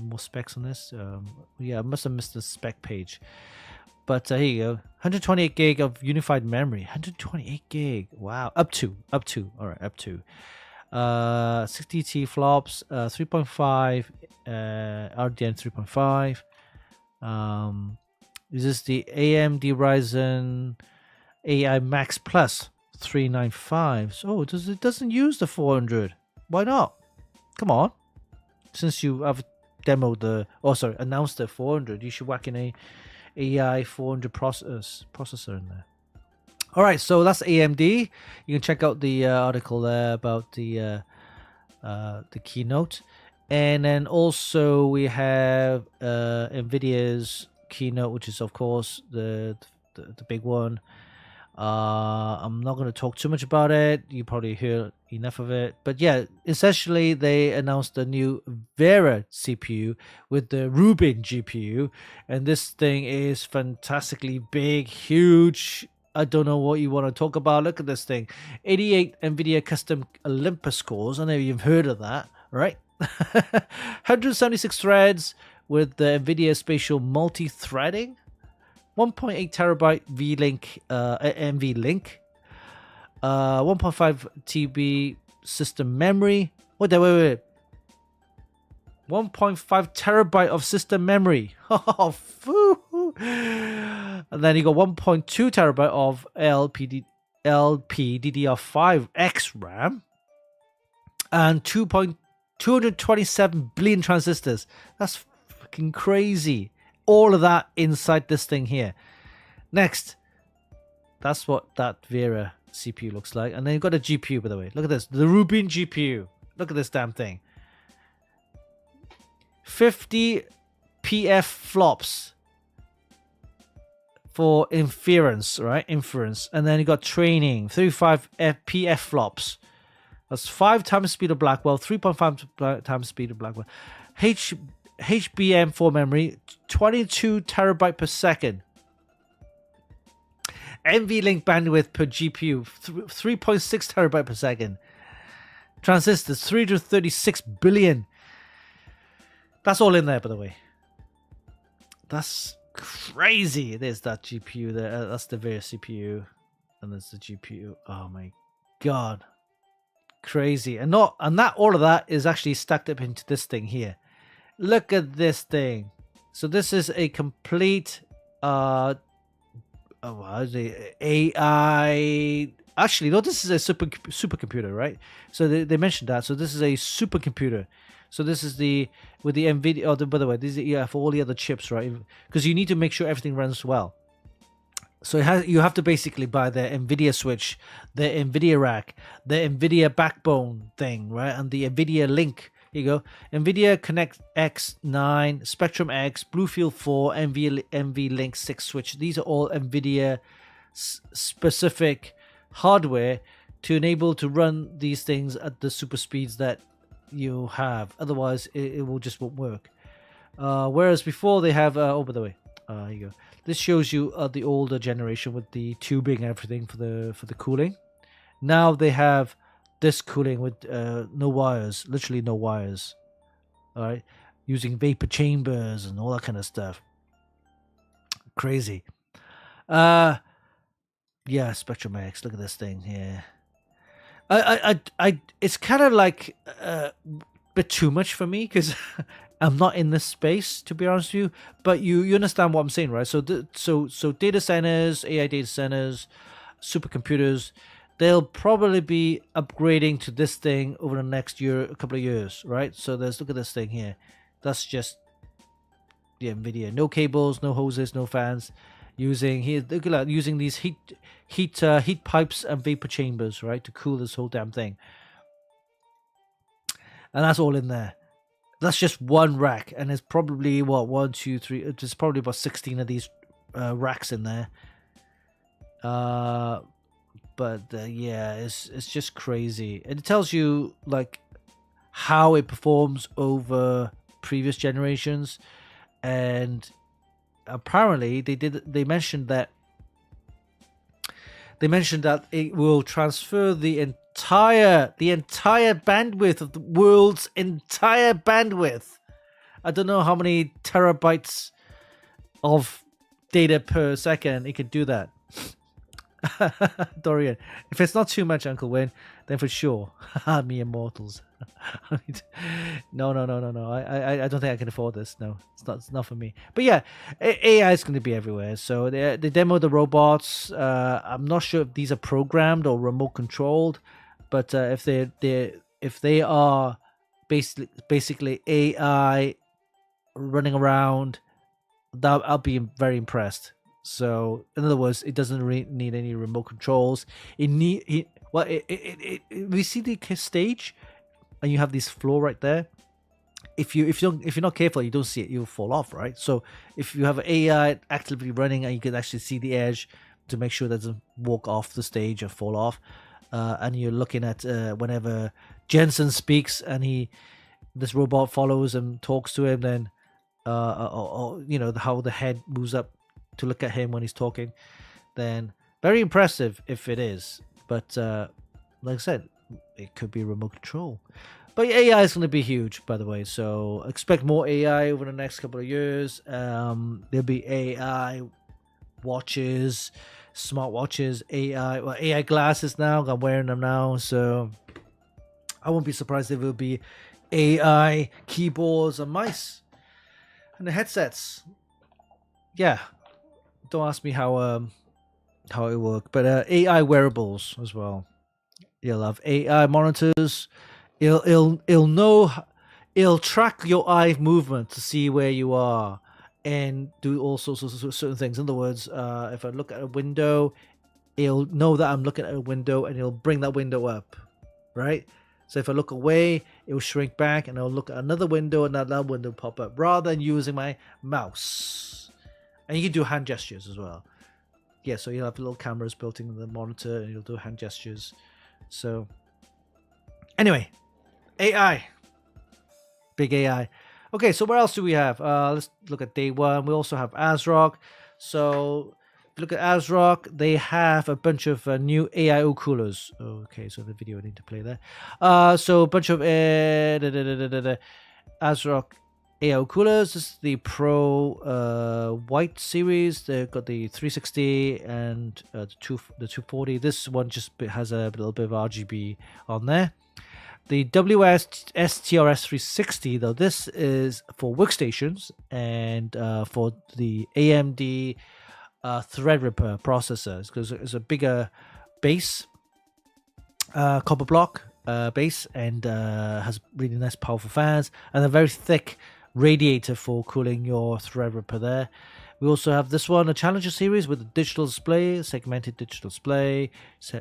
More specs on this. I must have missed the spec page, but here you go. 128 gig of unified memory. 128 gig. Wow. Up to. All right, up to. 60T flops. 3.5. RDN 3.5. This is the AMD Ryzen AI Max Plus 395. So it doesn't use the 400. Why not? Come on. Since you have announced the 400, you should whack in a AI 400 processor in there. All right, so that's AMD. You can check out the article there about the keynote, and then also we have NVIDIA's keynote, which is of course the big one. I'm not going to talk too much about it. You probably heard enough of it, but yeah, essentially they announced the new Vera CPU with the Rubin GPU, and this thing is fantastically big, huge. I don't know what you want to talk about. Look at this thing. 88 NVIDIA custom Olympus cores. I know you've heard of that, right? 176 threads with the NVIDIA Spatial multi-threading. 1.8 terabyte V-Link, NV-Link. 1.5 TB system memory. Wait. 1.5 terabyte of system memory. Oh, foo. And then you got 1.2 terabyte of LPDDR5X RAM and 227 billion transistors. That's fucking crazy. All of that inside this thing here. Next, that's what that Vera CPU looks like. And then you've got a GPU, by the way. Look at this. The Rubin GPU. Look at this damn thing. 50 PF flops for inference, right? Inference. And then you got training. 35 PF flops. That's 5 times speed of Blackwell. 3.5 times speed of Blackwell. HBM4 memory. 22 terabyte per second. NVLink bandwidth per GPU. 3.6 terabyte per second. Transistors. 336 billion. That's all in there, by the way. That's crazy. There's that GPU there. That's the Vera CPU. And there's the GPU. Oh my god. Crazy. And all of that is actually stacked up into this thing here. Look at this thing. So this is a complete AI. Actually, no, this is a supercomputer, right? So they mentioned that. So this is a supercomputer. So this is with the NVIDIA. Oh, by the way, this is for all the other chips, right? Because you need to make sure everything runs well. So you have to basically buy the NVIDIA switch, the NVIDIA rack, the NVIDIA backbone thing, right? And the NVIDIA link. Here you go. NVIDIA Connect X9, Spectrum X, Bluefield 4, NVLink 6 switch. These are all NVIDIA specific hardware to enable to run these things at the super speeds that you have. Otherwise it will just won't work. Whereas before they have by the way, here you go. This shows you the older generation with the tubing and everything for the cooling. Now they have this cooling with no wires, literally no wires. All right, using vapor chambers and all that kind of stuff. Crazy. Yeah, Spectrum X. Look at this thing here. It's kind of like a bit too much for me because I'm not in this space, to be honest with you. But you understand what I'm saying, right? So so data centers, AI data centers, supercomputers, they'll probably be upgrading to this thing over the next a couple of years, right? So look at this thing here. That's just the NVIDIA. No cables, no hoses, no fans. Using these heat pipes and vapor chambers, right, to cool this whole damn thing. And that's all in there. That's just one rack, and there's probably one, two, three. There's probably about 16 of these racks in there. Yeah, it's just crazy, and it tells you like how it performs over previous generations, and apparently they mentioned that it will transfer the entire bandwidth of the world's entire bandwidth. I don't know how many terabytes of data per second it could do that. Dorian, if it's not too much, Uncle Win, then for sure, me immortals. No. I don't think I can afford this. No, it's not for me. But yeah, AI is going to be everywhere. So they demo the robots. I'm not sure if these are programmed or remote controlled, but if they are basically AI running around, that I'll be very impressed. So in other words, it doesn't need any remote controls. We see the stage, and you have this floor right there. If you're not careful, you don't see it, you'll fall off, right? So if you have AI actively running, and you can actually see the edge to make sure that it doesn't walk off the stage or fall off, and you're looking at whenever Jensen speaks and this robot follows and talks to him, then how the head moves up to look at him when he's talking, then very impressive if it is. But like I said, it could be remote control. But AI is going to be huge, by the way, so expect more AI over the next couple of years. There'll be AI watches, smart watches, AI glasses now. I'm wearing them now, so I won't be surprised if it will be AI keyboards and mice, and the headsets. Yeah, don't ask me how it works, but AI wearables as well. You'll have AI monitors. It'll know. It'll track your eye movement to see where you are, and do all sorts of certain things. In other words, if I look at a window, it'll know that I'm looking at a window, and it'll bring that window up, right? So if I look away, it will shrink back, and I'll look at another window, and that window will pop up, rather than using my mouse. And you can do hand gestures as well. Yeah, so you'll have little cameras built into the monitor, and you'll do hand gestures. So anyway, AI. Big AI. Okay, so what else do we have? Let's look at day one. We also have ASRock. So if you look at ASRock, they have a bunch of new AIO coolers. Okay, so the video I need to play there. So a bunch of ASRock AIO coolers. This is the Pro White series. They've got the 360 and the 240. This one just has a little bit of RGB on there. The STRS 360, though, this is for workstations and for the AMD Threadripper processors, because it's a bigger base, copper block base, and has really nice powerful fans and a very thick radiator for cooling your Threadripper there. We also have this one, a Challenger series with a digital display, segmented digital display,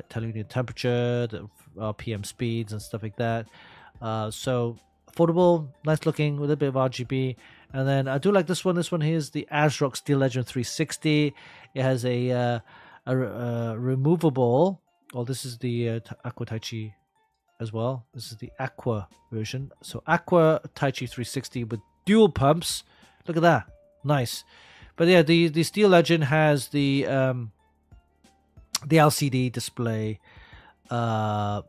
telling you the temperature, the RPM speeds and stuff like that. So affordable, nice looking, with a bit of RGB. And then I do like this one. This one here is the ASRock Steel Legend 360. It has a removable. Oh, this is the Aqua Taichi as well. This is the Aqua version. So Aqua Taichi 360 with dual pumps. Look at that, nice. But yeah, the Steel Legend has the LCD display, and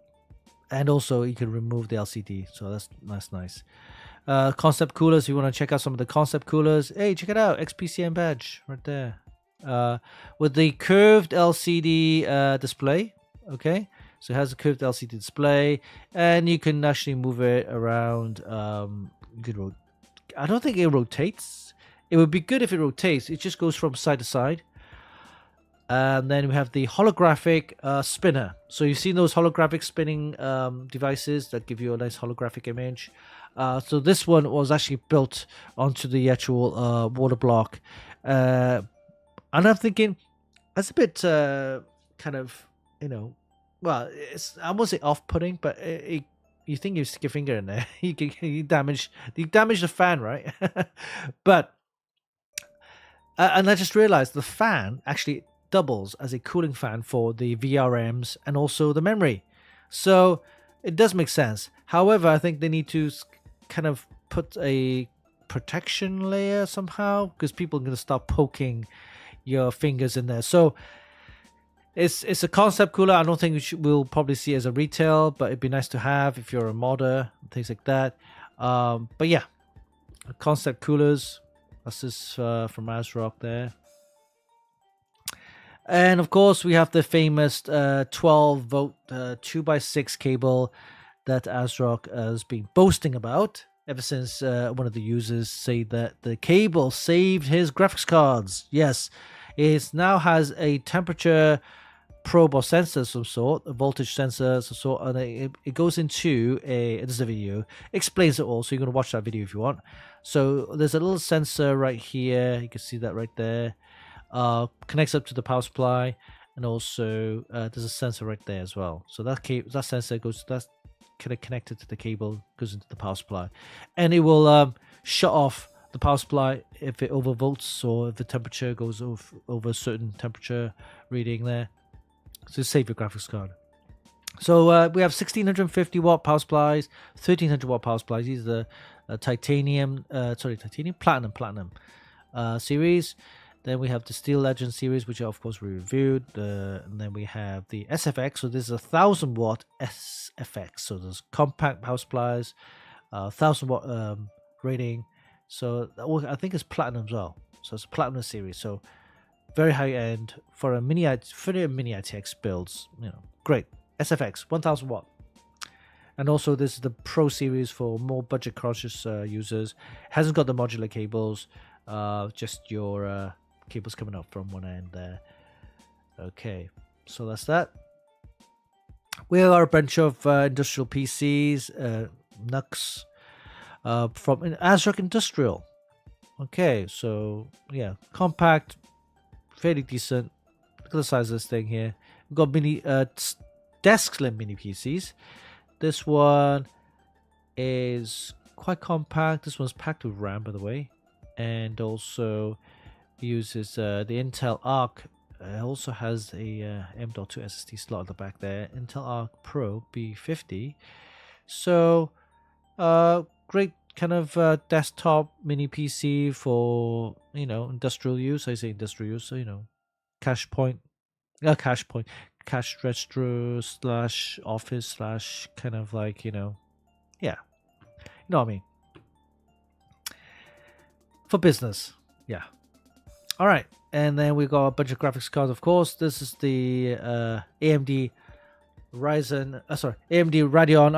also you can remove the LCD, so that's nice. Concept coolers. If you want to check out some of the concept coolers, hey, check it out, XPCM badge right there, with the curved LCD display. Okay, so it has a curved LCD display, and you can actually move it around. I don't think it rotates. It would be good if it rotates. It just goes from side to side. And then we have the holographic spinner. So you've seen those holographic spinning devices that give you a nice holographic image. So this one was actually built onto the actual water block. And I'm thinking, that's a bit kind of, well, it's, I won't say off-putting, but you think you stick your finger in there, you damage the fan, right? But and I just realized the fan actually doubles as a cooling fan for the VRMs and also the memory. So it does make sense. However, I think they need to kind of put a protection layer somehow, because people are going to start poking your fingers in there. So it's a concept cooler. I don't think we'll probably see it as a retail, but it'd be nice to have if you're a modder and things like that. But yeah, concept coolers. This is from ASRock there. And of course, we have the famous 12-volt 2x6 cable that ASRock has been boasting about ever since one of the users said that the cable saved his graphics cards. Yes, it now has a temperature probe or sensor of some sort, a voltage sensor of some sort, and it goes into this is a video, explains it all, so you're going to watch that video if you want. So there's a little sensor right here, you can see that right there, connects up to the power supply, and also there's a sensor right there as well. So that sensor goes, that's kind of connected to the cable, goes into the power supply, and it will shut off the power supply if it overvolts or if the temperature goes over a certain temperature reading there. So save your graphics card. So we have 1650 watt power supplies, 1300 watt power supplies. These are the platinum series. Then we have the Steel Legend series, which of course we reviewed. And then we have the SFX. So this is a 1000 watt SFX. So there's compact power supplies, 1000 watt rating. So I think it's platinum as well. So it's a platinum series. So very high end for a mini RTX builds. Great. SFX 1000 watt. And also, this is the Pro series for more budget conscious users. Hasn't got the modular cables, just your cables coming up from one end there. Okay, so that's that. We got a bunch of industrial PCs, NUCs from ASRock Industrial. Okay, so yeah, compact, fairly decent. Look at the size of this thing here. We've got mini desk slim mini PCs. This one is quite compact. This one's packed with RAM, by the way, and also uses the Intel Arc. Also has a M.2 SSD slot at the back there. Intel Arc Pro B50. So, great kind of desktop mini PC for industrial use. I say industrial use, so cash register / office / kind of like yeah, you know what I mean, for business. Yeah. All right, and then we got a bunch of graphics cards. Of course, this is the AMD Radeon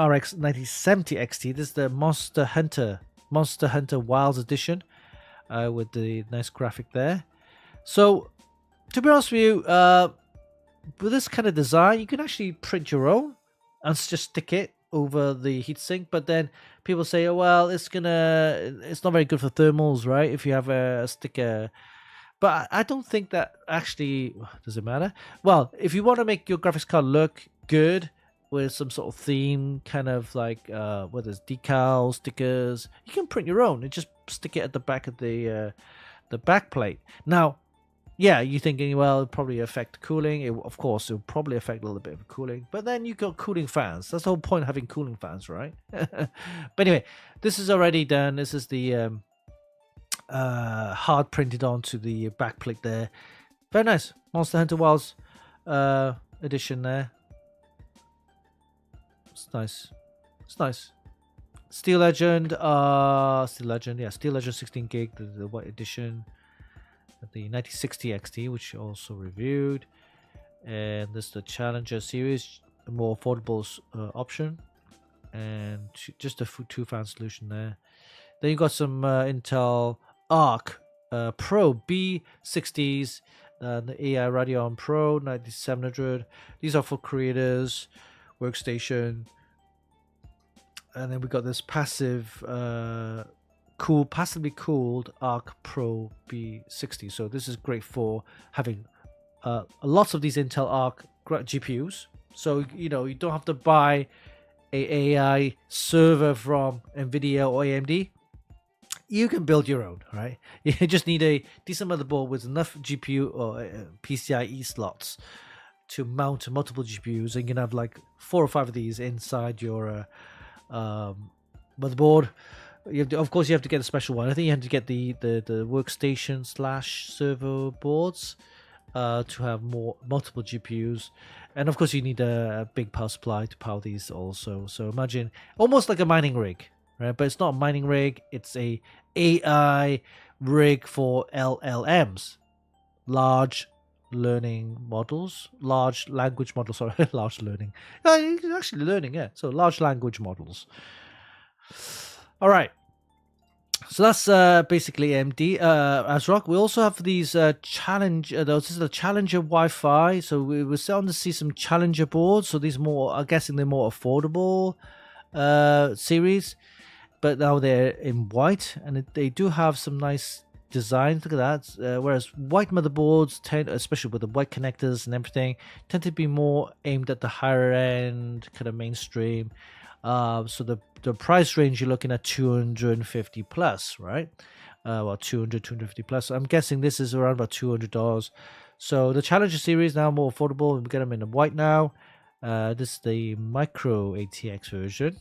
RX 9070 XT. This is the Monster Hunter Wilds Edition with the nice graphic there. So, to be honest with you, with this kind of design, you can actually print your own and just stick it over the heatsink. But then people say, oh, well, it's not very good for thermals, right? If you have a sticker. But I don't think that actually does it matter. Well, if you want to make your graphics card look good with some sort of theme, kind of like whether it's decals, stickers, you can print your own and just stick it at the back of the back plate. Now, yeah, you're thinking, well, it'll probably affect cooling. Of course, it'll probably affect a little bit of cooling. But then you got cooling fans. That's the whole point of having cooling fans, right? But anyway, this is already done. This is the hard printed onto the back plate there. Very nice. Monster Hunter Wilds edition there. It's nice. Steel Legend 16 gig, the white edition. The 9060 XT, which also reviewed, and this is the Challenger series, a more affordable option, and just a 2-fan solution there. Then you got some Intel Arc Pro B60s, the AI Radeon Pro 9700. These are for creators, workstation, and then we got this passively cooled Arc Pro B60. So this is great for having lots of these Intel Arc GPUs. So you don't have to buy a AI server from Nvidia or AMD. You can build your own, right? You just need a decent motherboard with enough GPU or PCIe slots to mount multiple GPUs, and you can have like 4 or 5 of these inside your motherboard. Of course, you have to get a special one. I think you have to get the workstation / server boards to have multiple GPUs, and of course you need a big power supply to power these also. So imagine almost like a mining rig, right? But it's not a mining rig; it's a AI rig for LLMs, large language models. Large learning. Actually learning, yeah. So large language models. All right, so that's basically AMD ASRock. We also have these Challenger. This is the Challenger Wi-Fi. So we're starting to see some Challenger boards. So these I'm guessing they're more affordable series, but now they're in white, and they do have some nice designs. Look at that. Whereas white motherboards tend, especially with the white connectors and everything, tend to be more aimed at the higher end, kind of mainstream. So the price range, you're looking at 250 plus, right? 250 plus. I'm guessing this is around about $200. So the Challenger series now more affordable. We get them in the white now. This is the Micro ATX version.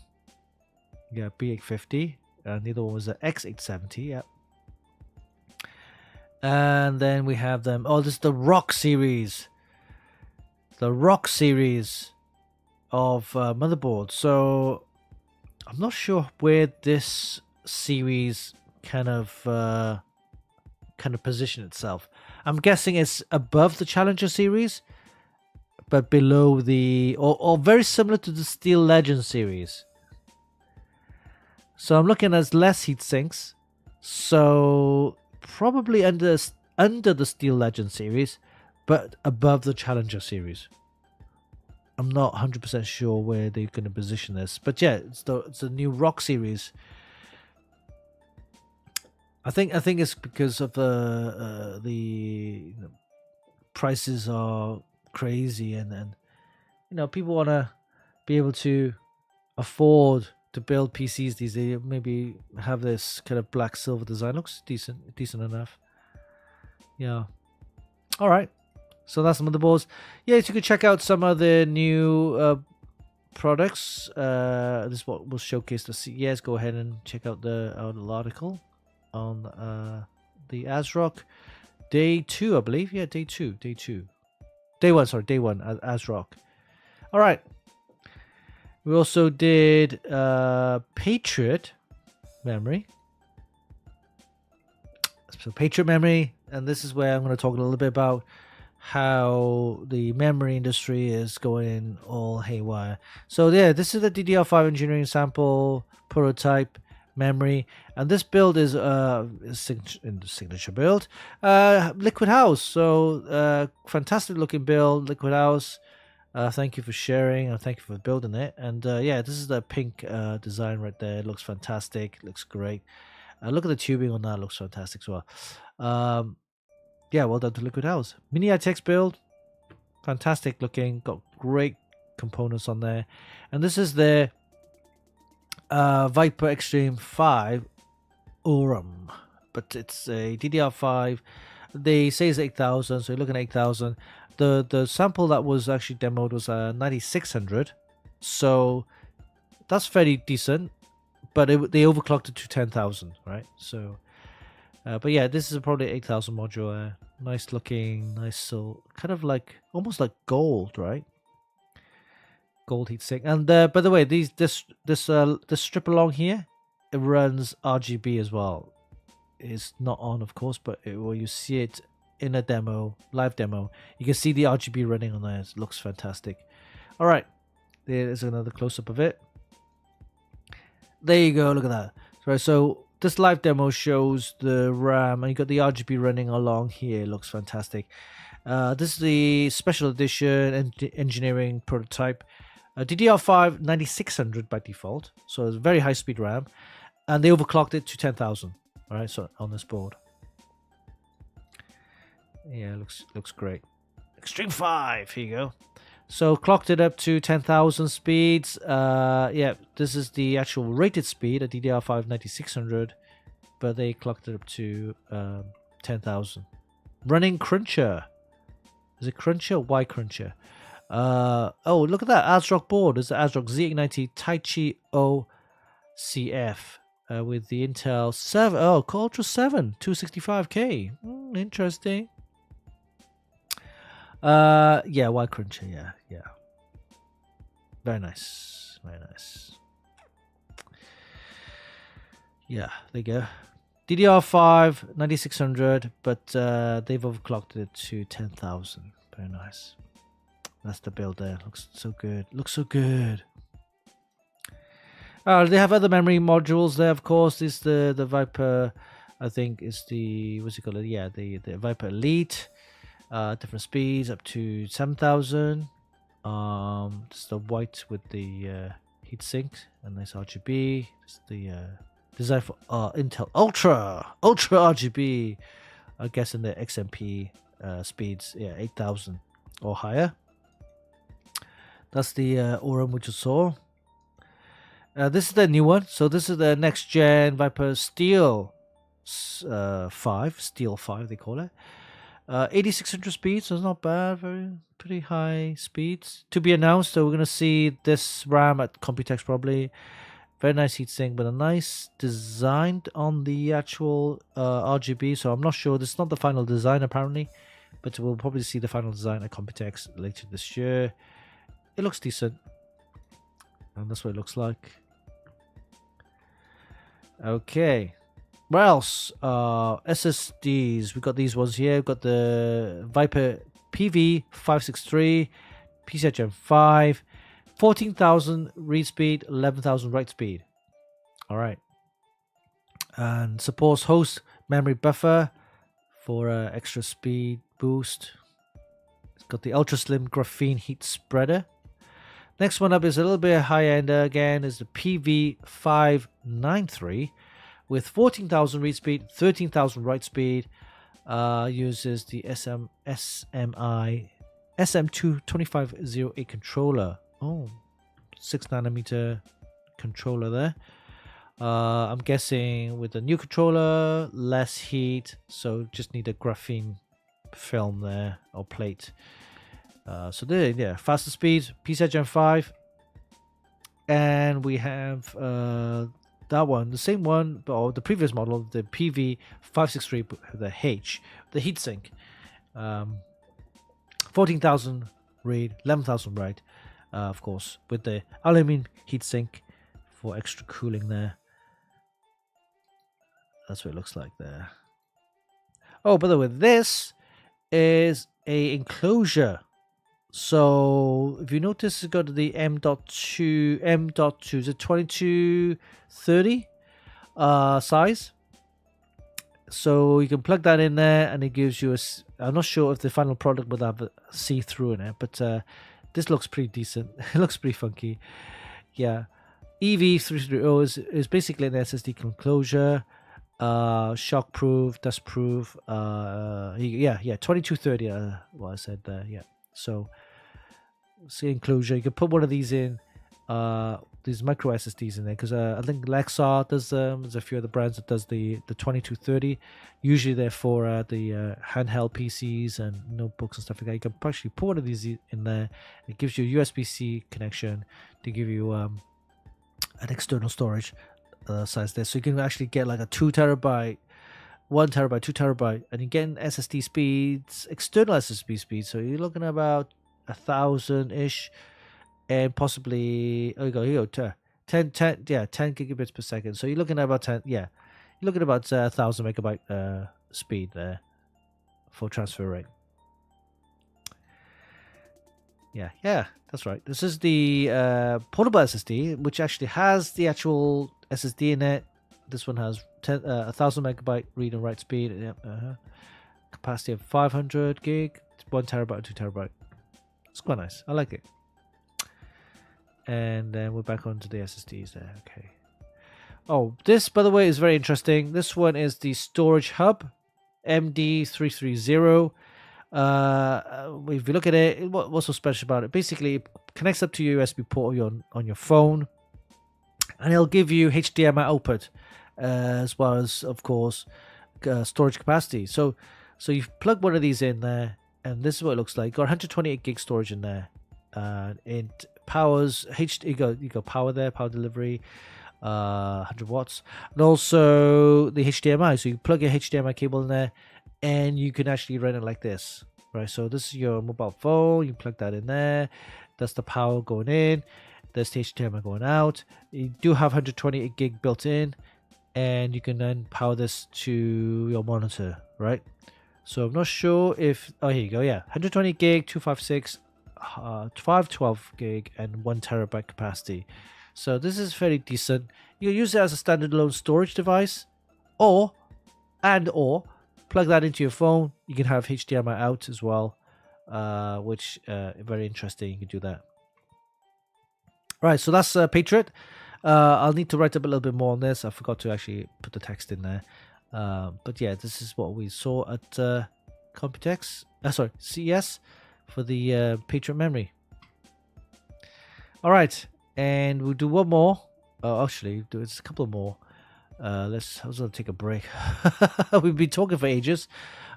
Yeah, B850. And the other one was the X870. Yeah. And then we have them. Oh, this is the Rock series. The Rock series of motherboards. So I'm not sure where this series kind of position itself. I'm guessing it's above the Challenger series, but below or very similar to the Steel Legend series. So I'm looking at less heat sinks. So probably under the Steel Legend series, but above the Challenger series. I'm not 100% sure where they're going to position this, but yeah, it's the new Rock series. I think it's because of the prices are crazy, and people want to be able to afford to build PCs these days. Maybe have this kind of black silver design. Looks decent enough. Yeah. All right. So that's motherboards. Yes, you could check out some of the new products. This is what will showcase the CES. Go ahead and check out the article on the ASRock day 2, I believe. Yeah, day 1. Day 1 ASRock. All right. We also did Patriot memory. So Patriot memory, and this is where I'm going to talk a little bit about how the memory industry is going all haywire. So yeah, this is the DDR5 engineering sample prototype memory, and this build is signature build, Liquid House. So fantastic looking build, Liquid House. Thank you for sharing, and thank you for building it. And yeah, this is the pink design right there. It looks fantastic, looks great. Look at the tubing on that, looks fantastic as well. Yeah, well done to Liquid House. Mini ITX build, fantastic looking, got great components on there. And this is the Viper Extreme 5 Aurum, but it's a DDR5. They say it's 8000, so you're looking at 8000. The sample that was actually demoed was 9600, so that's fairly decent. But they overclocked it to 10,000, right? So, but yeah, this is probably 8000 module. Nice looking, nice, so kind of like almost like gold, right? Gold heatsink. And by the way, this strip along here, it runs RGB as well. It's not on, of course, but when you see it in a demo, live demo, you can see the RGB running on there. It looks fantastic. All right, there's another close up of it. There you go. Look at that. Right, so this live demo shows the RAM, and you got the RGB running along here. It looks fantastic. This is the special edition engineering prototype. DDR5 9600 by default, so it's very high speed RAM, and they overclocked it to 10,000. All right, so on this board, yeah, looks great. Extreme 5, here you go. So clocked it up to 10,000 speeds. Yeah, this is the actual rated speed, a DDR5 9600, but they clocked it up to 10,000. Running Cruncher. Is it Cruncher? Why Cruncher? Oh, look at that ASRock board. It's the ASRock Z80 Taichi OCF with the Intel 7. Oh, Ultra 7 265K. Interesting. Yeah, why Cruncher? Yeah. Very nice. Yeah, there you go. DDR5 9600, but they've overclocked it to 10,000. Very nice. That's the build there. Looks so good. They have other memory modules there, of course. This is the Viper, I think is the, what's it called? Yeah, the Viper Elite. Different speeds up to 7,000. It's the white with the heatsink and nice RGB. It's the design for Intel Ultra RGB. I guess in the XMP speeds, yeah, 8,000 or higher. That's the Aurum which you saw. This is the new one. So this is the next gen Viper Steel 5. Steel 5 they call it. 8600 speeds, so it's not bad. Pretty high speeds to be announced. So we're gonna see this RAM at Computex probably. Very nice heatsink, but a nice design on the actual RGB. So I'm not sure. This is not the final design apparently, but we'll probably see the final design at Computex later this year. It looks decent, and that's what it looks like. Okay. What else? SSDs. We've got these ones here. We've got the Viper PV563, PCI Gen 5, 14,000 read speed, 11,000 write speed. All right. and supports host memory buffer for extra speed boost. It's got the ultra slim graphene heat spreader. Next one up is a little bit high end again, is the PV593 with 14,000 read speed, 13,000 write speed. Uses the SMI SM22508 controller. 6nm controller there. I'm guessing with the new controller, less heat, so just need a graphene film there or plate. So there, yeah, faster speed, PCI Gen 5, and we have that one, the same one, or the previous model, the PV563, the H, the heatsink, 14,000 read, 11,000 write, of course, with the aluminum heatsink for extra cooling there. That's what it looks like there. Oh, by the way, this is a enclosure. So if you notice, it's got the M.2, is it 2230 size? So you can plug that in there, and it gives you I'm not sure if the final product will have a see-through in it, but this looks pretty decent. It looks pretty funky. Yeah, EV330 is basically an SSD enclosure. Shockproof, dustproof. 2230. What I said there. Yeah. So, see enclosure. You can put one of these in. These micro SSDs in there, because I think Lexar does them. There's a few other brands that does the 2230. Usually they're for the handheld PCs and notebooks and stuff like that. You can actually put one of these in there. It gives you a USB-C connection to give you an external storage size there, so you can actually get like a 2 terabyte, 1 terabyte, 2 terabyte, and you're getting SSD speeds, external SSD speeds. So you're looking at about 1,000-ish, and possibly here you go, 10 gigabits per second. So you're looking at about 1,000 megabyte speed there for transfer rate. Yeah, that's right. This is the portable SSD, which actually has the actual SSD in it. This one has 1,000 megabyte read and write speed. Capacity of 500 gig, 1 terabyte, 2 terabyte. It's quite nice. I like it. And then we're back onto the SSDs there. Okay. Oh, this, by the way, is very interesting. This one is the storage hub, MD330. If you look at it, what's so special about it? Basically, it connects up to your USB port on your phone, and it'll give you HDMI output, as well as, of course, storage capacity. So you plug one of these in there, and this is what it looks like. Got 128 gig storage in there. It powers you got power there, power delivery, 100 watts, and also the HDMI. So you plug your HDMI cable in there, and you can actually run it like this, right? So this is your mobile phone. You plug that in there. That's the power going in. There's the HDMI going out. You do have 128 gig built in, and you can then power this to your monitor, right? So I'm not sure if... Oh, here you go. Yeah, 120 gig, 256, 512 gig, and 1 terabyte capacity. So this is very decent. You can use it as a standalone storage device, or plug that into your phone. You can have HDMI out as well, which very interesting. You can do that. Right, so that's Patriot. I'll need to write up a little bit more on this. I forgot to actually put the text in there. But yeah, this is what we saw at CES for the Patriot memory. All right, and we'll do one more. Actually, there's a couple more. I was going to take a break. We've been talking for ages.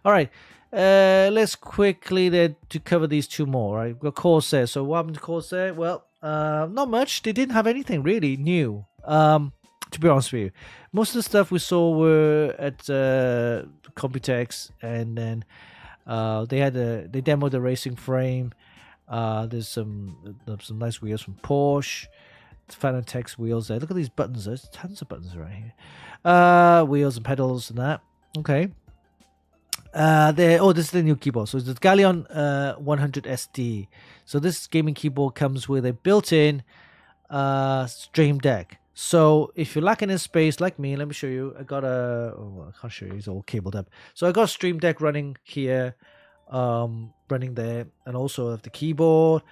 All right, let's quickly then to cover these two more. Right, we've got Corsair. So what happened to Corsair? Well, not much. They didn't have anything really new. To be honest with you, most of the stuff we saw were at Computex, and then they demoed the racing frame. There's some nice wheels from Porsche. Fanatec's wheels there. Look at these buttons. There's tons of buttons right here. Wheels and pedals and that. Okay. This is the new keyboard. So it's the Galleon 100 SD. So this gaming keyboard comes with a built-in Stream Deck. So if you're lacking in space like me, let me show you. I got I can't show you, it's all cabled up. So I got Stream Deck running here, running there, and also I have the keyboard.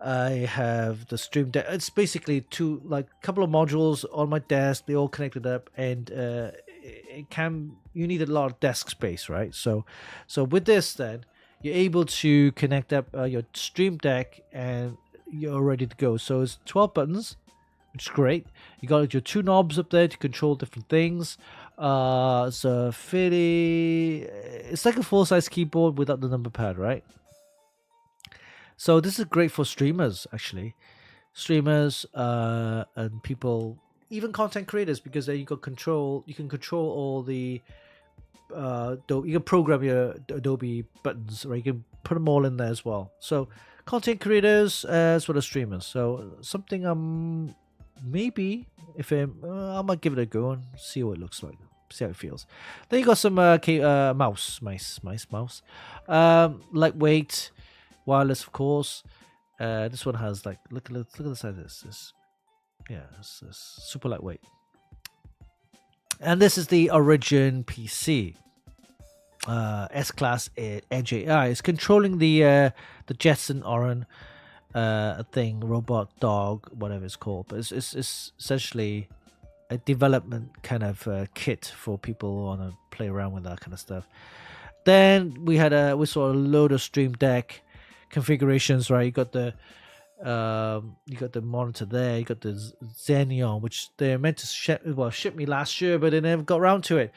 I have the Stream Deck. It's basically two, like, couple of modules on my desk. They all connected up, and you need a lot of desk space, right? So with this, then you're able to connect up your Stream Deck, and you're ready to go. So it's 12 buttons, which is great. You got your two knobs up there to control different things. It's a it's like a full-size keyboard without the number pad, right? So this is great for streamers, actually. Streamers and people, even content creators, because then you can control all the you can program your Adobe buttons, right? You can put them all in there as well. So content creators as well as streamers. So something maybe if I might give it a go and see what it looks like, see how it feels. Then you got some mouse, lightweight, wireless, of course. This one has, like, look at the size of this. Yeah, it's super lightweight. And this is the Origin PC. S-Class Edge AI. It's controlling the Jetson Orin thing, robot dog, whatever it's called. But it's essentially a development kind of kit for people who want to play around with that kind of stuff. Then we saw a load of Stream Deck configurations, right? You got the monitor there. You got the Xenon, which they're meant to ship me last year, but they never got around to it.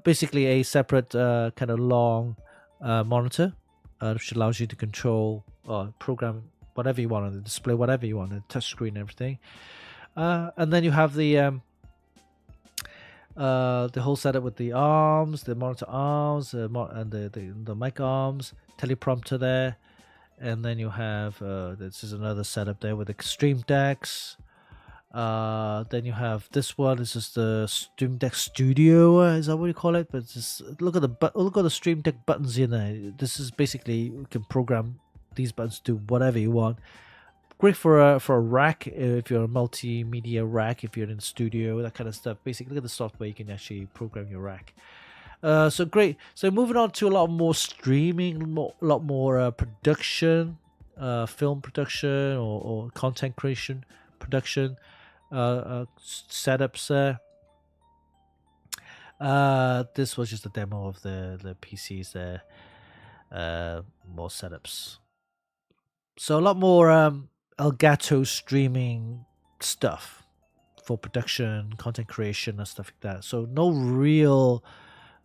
Basically a separate kind of long monitor, which allows you to control or program whatever you want on the display, whatever you want, the touch screen and everything. And then you have the whole setup with the arms, the monitor arms, and the mic arms, teleprompter there. And then you have this is another setup there with the Stream Decks. Then you have this one. This is the Stream Deck Studio. Is that what you call it? But just look at the Stream Deck buttons in there. This is basically, you can program these buttons to do whatever you want. Great for a rack, if you're a multimedia rack, if you're in the studio, that kind of stuff. Basically, look at the software, you can actually program your rack. So great. So moving on to a lot more streaming, a lot more production, film production or content creation production setups there. This was just a demo of the PCs there. More setups. So a lot more Elgato streaming stuff for production, content creation, and stuff like that. So no real,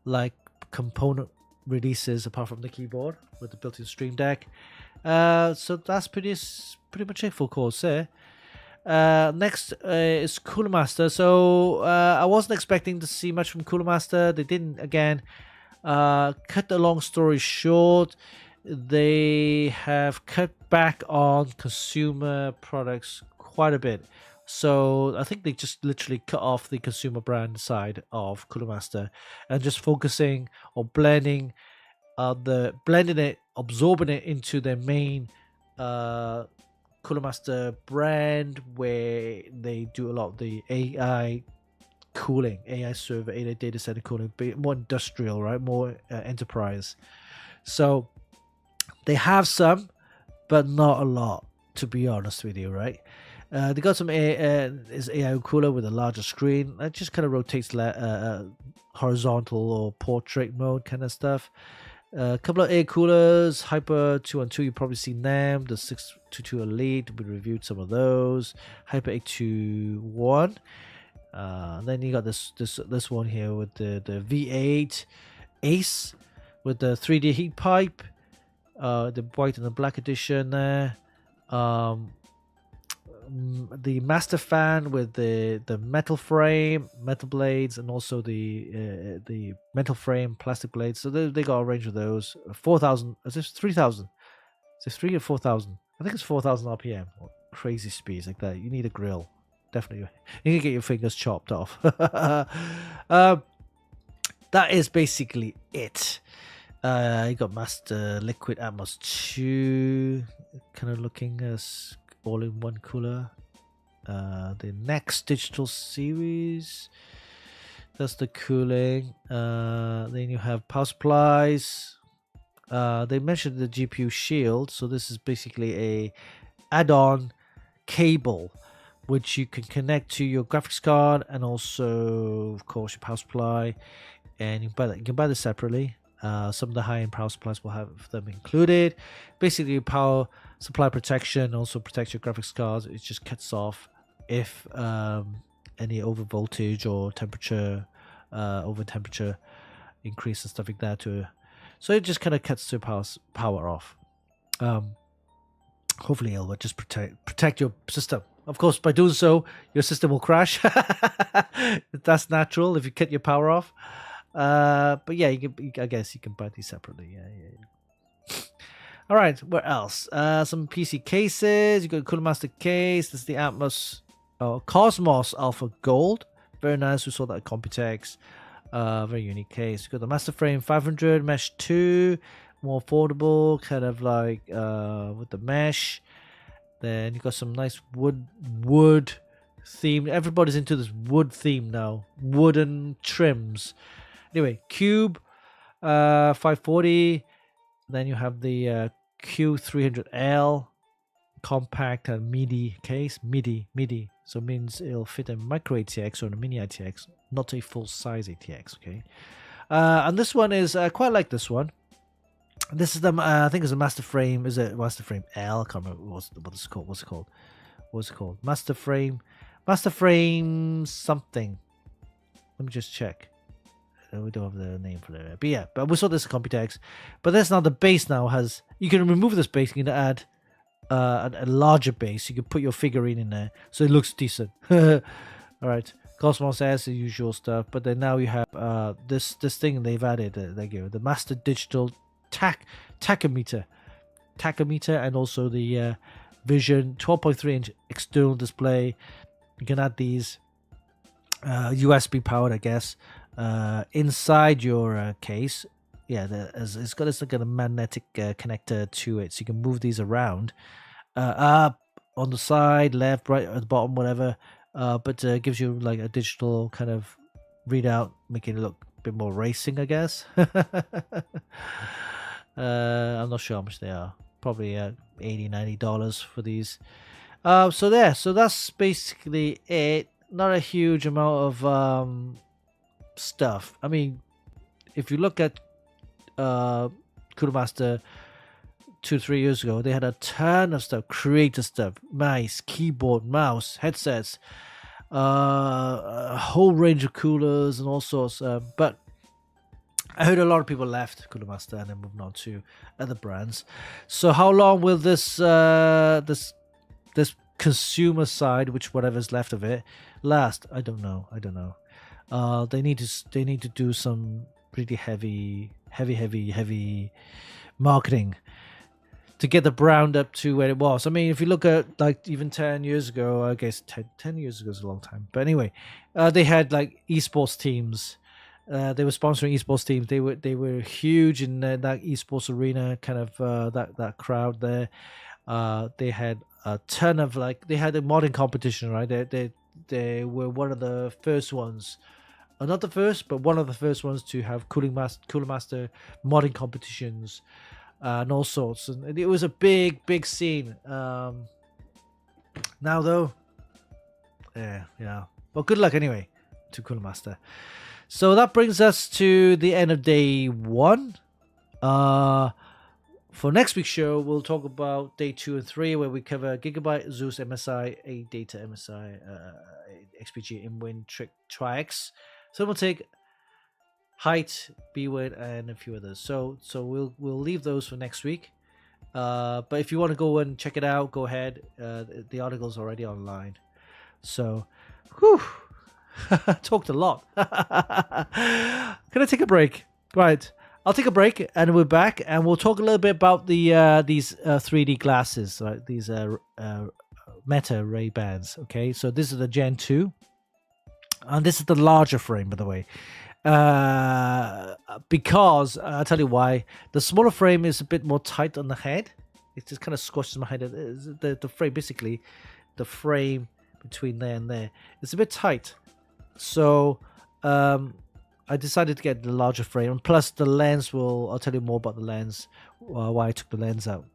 like, component releases apart from the keyboard with the built-in Stream Deck. So that's pretty much it for course there. Next is Cooler Master. So I wasn't expecting to see much from Cooler Master. They didn't, again. Cut the long story short, they have cut back on consumer products quite a bit. So I think they just literally cut off the consumer brand side of Cooler Master and just focusing on blending it, absorbing it into their main Cooler Master brand, where they do a lot of the AI cooling, AI server, AI data center cooling, but more industrial, right? More enterprise. So they have some, but not a lot, to be honest with you, right? They got some AI cooler with a larger screen. It just kind of rotates horizontal or portrait mode kind of stuff. A couple of air coolers, Hyper 212, you've probably seen them. The 622 Elite, we reviewed some of those. Hyper 821. Then you got this one here with the V8 Ace with the 3D heat pipe, the white and the black edition there. The Master Fan with the metal frame, metal blades, and also the metal frame plastic blades. So they got a range of those. 4,000. Is this 3,000? Is this 3 or 4,000? I think it's 4,000 RPM. Crazy speeds like that. You need a grill. Definitely. You can get your fingers chopped off. That is basically it. You got Master Liquid Atmos 2. Kind of looking as all-in-one cooler. The next digital series. That's the cooling. Then you have power supplies. They mentioned the GPU shield, so this is basically a add-on cable which you can connect to your graphics card and also, of course, your power supply. And you can buy this separately. Some of the high-end power supplies will have them included. Basically, power supply protection also protects your graphics cards. It just cuts off if any over voltage or temperature, over temperature increase and stuff like that. So it just kind of cuts the power off. Hopefully, it will just protect your system. Of course, by doing so, your system will crash. That's natural if you cut your power off. But yeah, I guess you can buy these separately. Yeah. All right, what else? Some PC cases. You got a Cooler Master case. This is the Atmos Cosmos Alpha Gold. Very nice. We saw that at Computex. Very unique case. You got the Master Frame 500 Mesh 2. More affordable, kind of like with the mesh. Then you got some nice wood theme. Everybody's into this wood theme now. Wooden trims. Anyway, Cube 540. Then you have the Q300L compact and MIDI case. MIDI. So it means it'll fit a micro ATX or a mini ATX, not a full size ATX. Okay. And this one is quite like this one. This is the I think it's a Master Frame. Is it Master Frame L? I can't remember what it's called. What's it called? Master Frame something. Let me just check. We don't have the name for it. But yeah, but we saw this at Computex. But that's now the base now has. You can remove this base. You can add a larger base. You can put your figurine in there, so it looks decent. All right. Cosmos has the usual stuff, but then now you have this thing they've added. The Master Digital tachometer, and also the Vision 12.3-inch external display. You can add these USB powered, I guess, inside your case. Yeah, it's got this like a magnetic connector to it, so you can move these around, up on the side, left, right, at the bottom, whatever. But gives you like a digital kind of readout, making it look a bit more racing, I guess. I'm not sure how much they are. Probably $80-$90 for these. So that's basically it. Not a huge amount of stuff. I mean, if you look at Cooler Master 2-3 years ago, they had a ton of stuff, creator stuff, mice, keyboard, mouse, headsets, a whole range of coolers and all sorts. But I heard a lot of people left Cooler Master and then moving on to other brands. So how long will this consumer side, which whatever's left of it, last? I don't know. They need to do some really heavy marketing to get the brand up to where it was. I mean, if you look at like even 10 years ago, I guess 10 years ago is a long time. But anyway, they had like esports teams. They were sponsoring esports teams. They were huge in that esports arena, kind of that crowd there. They had a ton of they had a modding competition, right? They were one of the first ones, not the first, but one of the first ones to have Cooler Master modding competitions and all sorts. And it was a big scene. Now though, yeah. Well, good luck anyway to Cooler Master. So that brings us to the end of day one. For next week's show, we'll talk about day 2 and 3, where we cover Gigabyte, Zeus MSI, A-Data MSI, XPG, InWin, Tri-X. So we'll take Height, B-Win, and a few others. So we'll leave those for next week. But if you want to go and check it out, go ahead. The article's already online. So, whew. Talked a lot. Can I take a break? Right. I'll take a break and we're back and we'll talk a little bit about the these 3D glasses, right? These Meta Ray-Bans. Okay, so this is the Gen 2, and this is the larger frame, by the way. Because I'll tell you why. The smaller frame is a bit more tight on the head. It just kind of squashes my head. The frame, basically, the frame between there and there. It's a bit tight. So I decided to get the larger frame. And plus the lens I'll tell you more about the lens, why I took the lens out.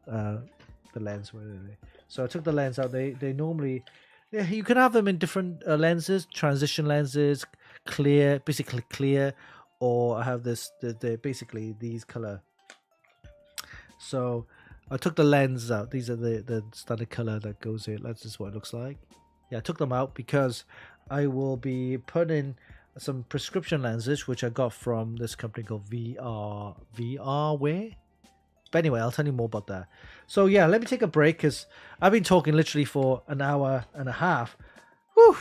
So I took the lens out. They normally, yeah, you can have them in different lenses, transition lenses, clear, basically clear, or I have this, they're basically these color. So I took the lens out. These are the standard color that goes in. That's just what it looks like. Yeah, I took them out because I will be putting some prescription lenses, which I got from this company called VRware. But anyway, I'll tell you more about that. So yeah, let me take a break because I've been talking literally for an hour and a half. Whew.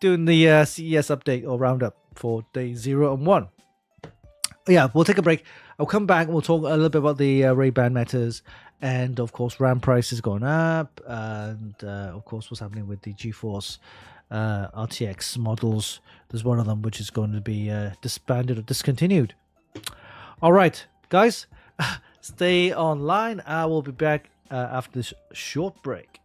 Doing the CES update or roundup for day 0 and 1. Yeah, we'll take a break. I'll come back and we'll talk a little bit about the Ray-Ban matters, and of course RAM prices going up, and of course what's happening with the GeForce RTX models. There's one of them which is going to be disbanded or discontinued. All right, guys, stay online. I will be back after this short break.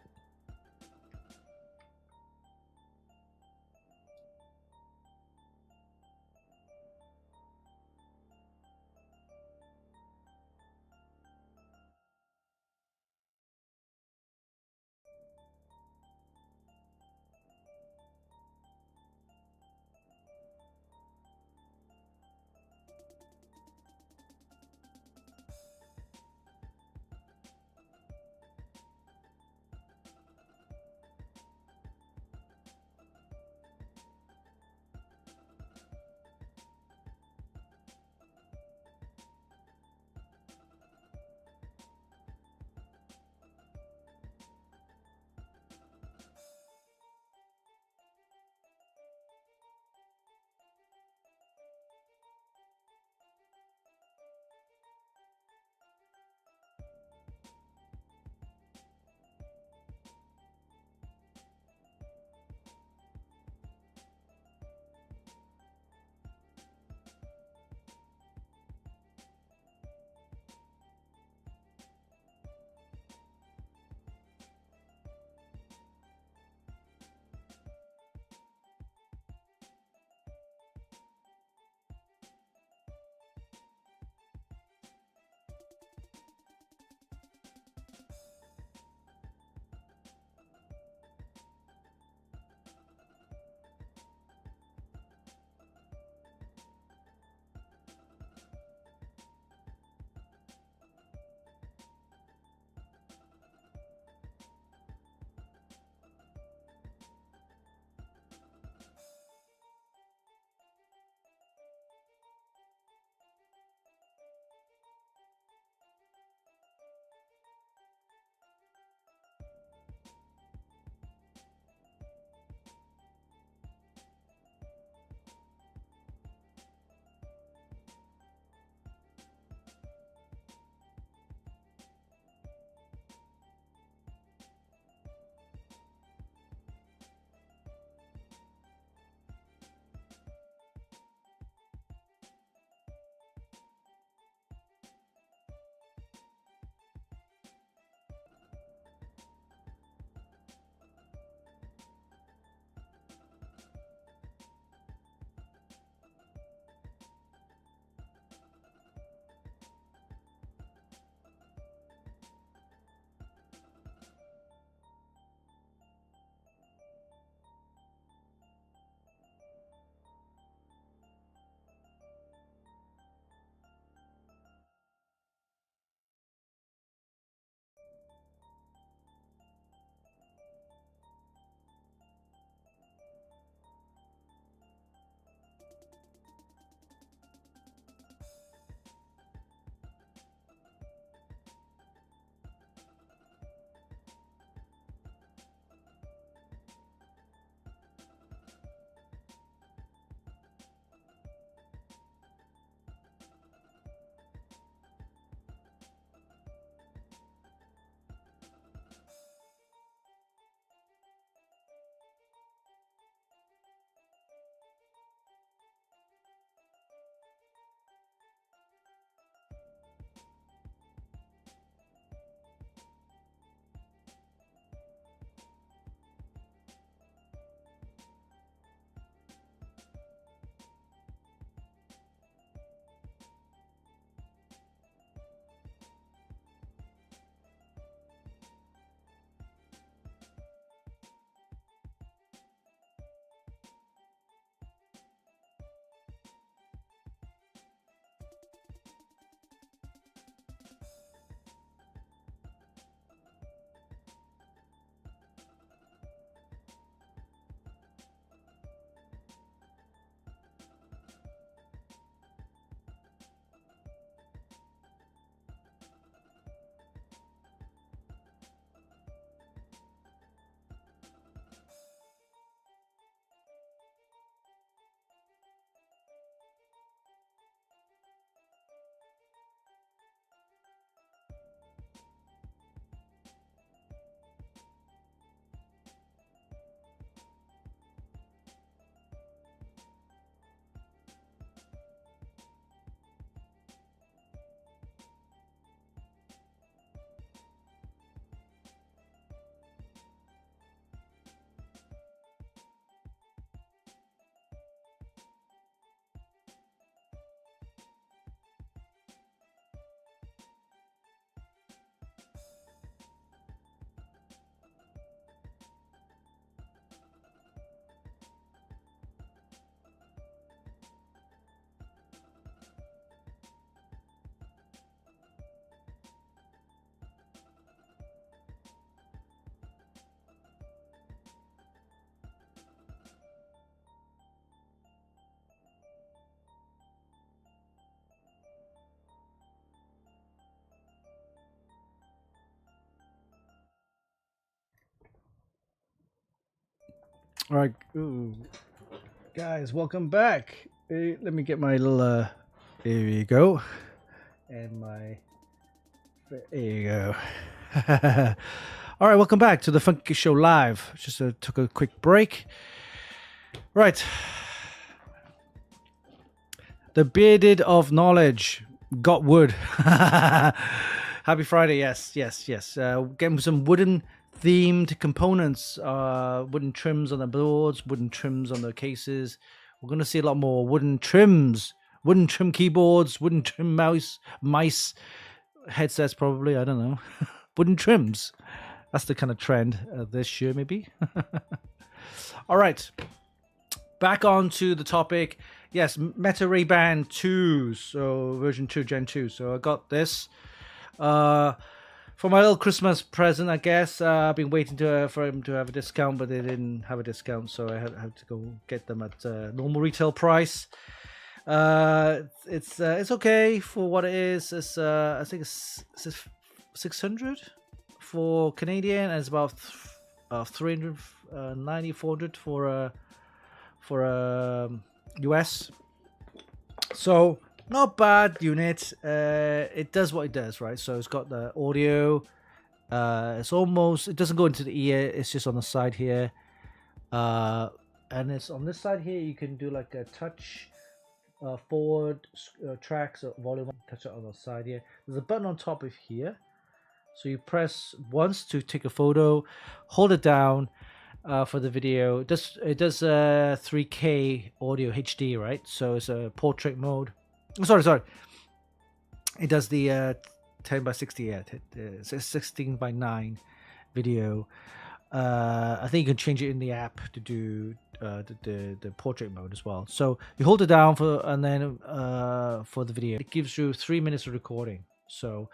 All right, ooh. Guys, welcome back. Let me get my little. There you go, and my. There you go. All right, welcome back to the Funky Show Live. Just took a quick break. Right. The bearded of knowledge got wood. Happy Friday. Yes. Getting some wooden themed components, wooden trims on the boards, wooden trims on the cases. We're going to see a lot more wooden trims, wooden trim keyboards, wooden trim mice, headsets probably. I don't know. Wooden trims. That's the kind of trend this year, maybe. All right. Back on to the topic. Yes, Meta Rayban 2, so version 2, Gen 2. So I got this for my little Christmas present, I guess. I've been waiting for him to have a discount, but they didn't have a discount, so I had to go get them at normal retail price. It's okay for what it is. It's I think it's 600 for Canadian, and it's about 390, 400 for US. So not bad unit. It does what it does, right? So it's got the audio. It doesn't go into the ear. It's just on the side here. And it's on this side here. You can do like a touch forward tracks or volume. Touch it on the side here. There's a button on top of here. So you press once to take a photo. Hold it down. For the video, it does 3K audio HD, right? So it's a portrait mode. Sorry. It does the 10 by 60, yeah, 16 by 9 video. I think you can change it in the app to do the portrait mode as well. So you hold it down for the video. It gives you 3 minutes of recording. So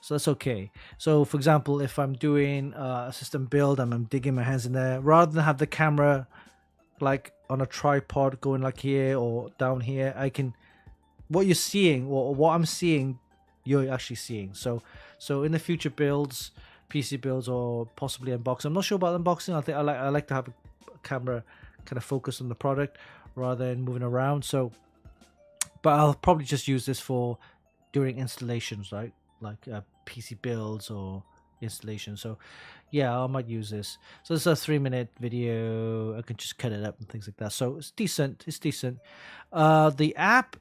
that's okay. So for example, if I'm doing a system build and I'm digging my hands in there, rather than have the camera like on a tripod going like here or down here, what you're seeing or what I'm seeing, you're actually seeing. So in the future builds, PC builds, or possibly unboxing, I'm not sure about unboxing. I think I like to have a camera kind of focus on the product rather than moving around. But I'll probably just use this for during installations, right? Like PC builds or installation. So yeah, I might use this. So it's a 3-minute video. I can just cut it up and things like that. So it's decent. The app,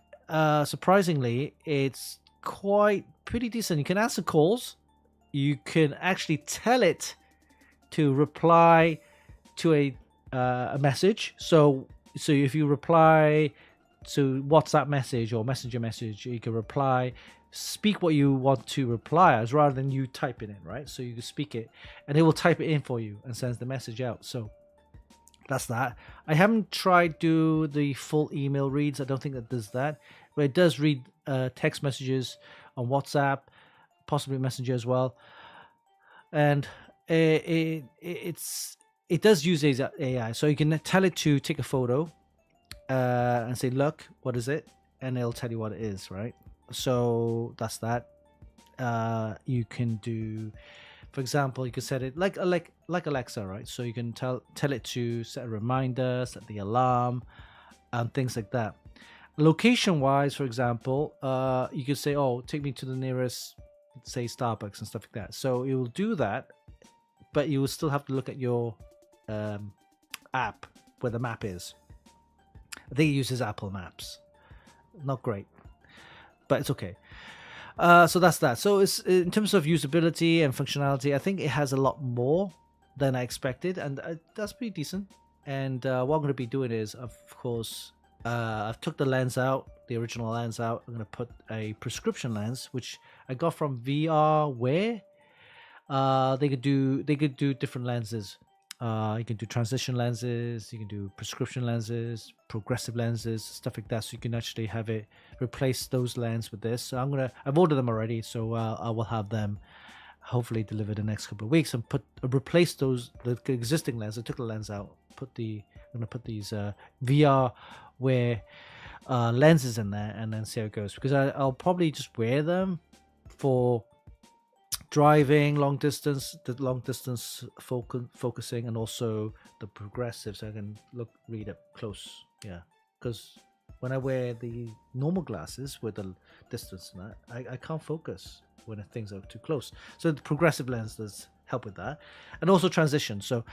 surprisingly, it's pretty decent. You can answer calls. You can actually tell it to reply to a message. So if you reply to WhatsApp message or Messenger message, you can speak what you want to reply as rather than you typing it, right? So you can speak it and it will type it in for you and sends the message out. So that's that. I haven't tried do the full email reads. I don't think that does that, but it does read text messages on WhatsApp, possibly Messenger as well. And it does use AI. So you can tell it to take a photo and say, look, what is it? And it'll tell you what it is, right? So that's that. You can do, for example, you can set it like Alexa, right? So you can tell it to set a reminder, set the alarm, and things like that. Location wise, for example, you can say, oh, take me to the nearest, say, Starbucks and stuff like that. So it will do that, but you will still have to look at your app where the map is. I think it uses Apple Maps. Not great, but it's okay. So that's that. So it's in terms of usability and functionality, I think it has a lot more than I expected, and that's pretty decent. And what I'm going to be doing is, of course, I've took the lens out, the original lens out. I'm going to put a prescription lens, which I got from VRware. They could do different lenses. You can do transition lenses, you can do prescription lenses, progressive lenses, stuff like that. So you can actually have it replace those lenses with this. So I've ordered them already, so I will have them hopefully delivered the next couple of weeks and replace the existing lens. I took the lens out, I'm gonna put these VRware lenses in there and then see how it goes, because I'll probably just wear them for driving, the long distance focusing, and also the progressive, so I can read up close. Yeah, because when I wear the normal glasses with the distance, and I can't focus when things are too close. So the progressive lens does help with that, and also transition. So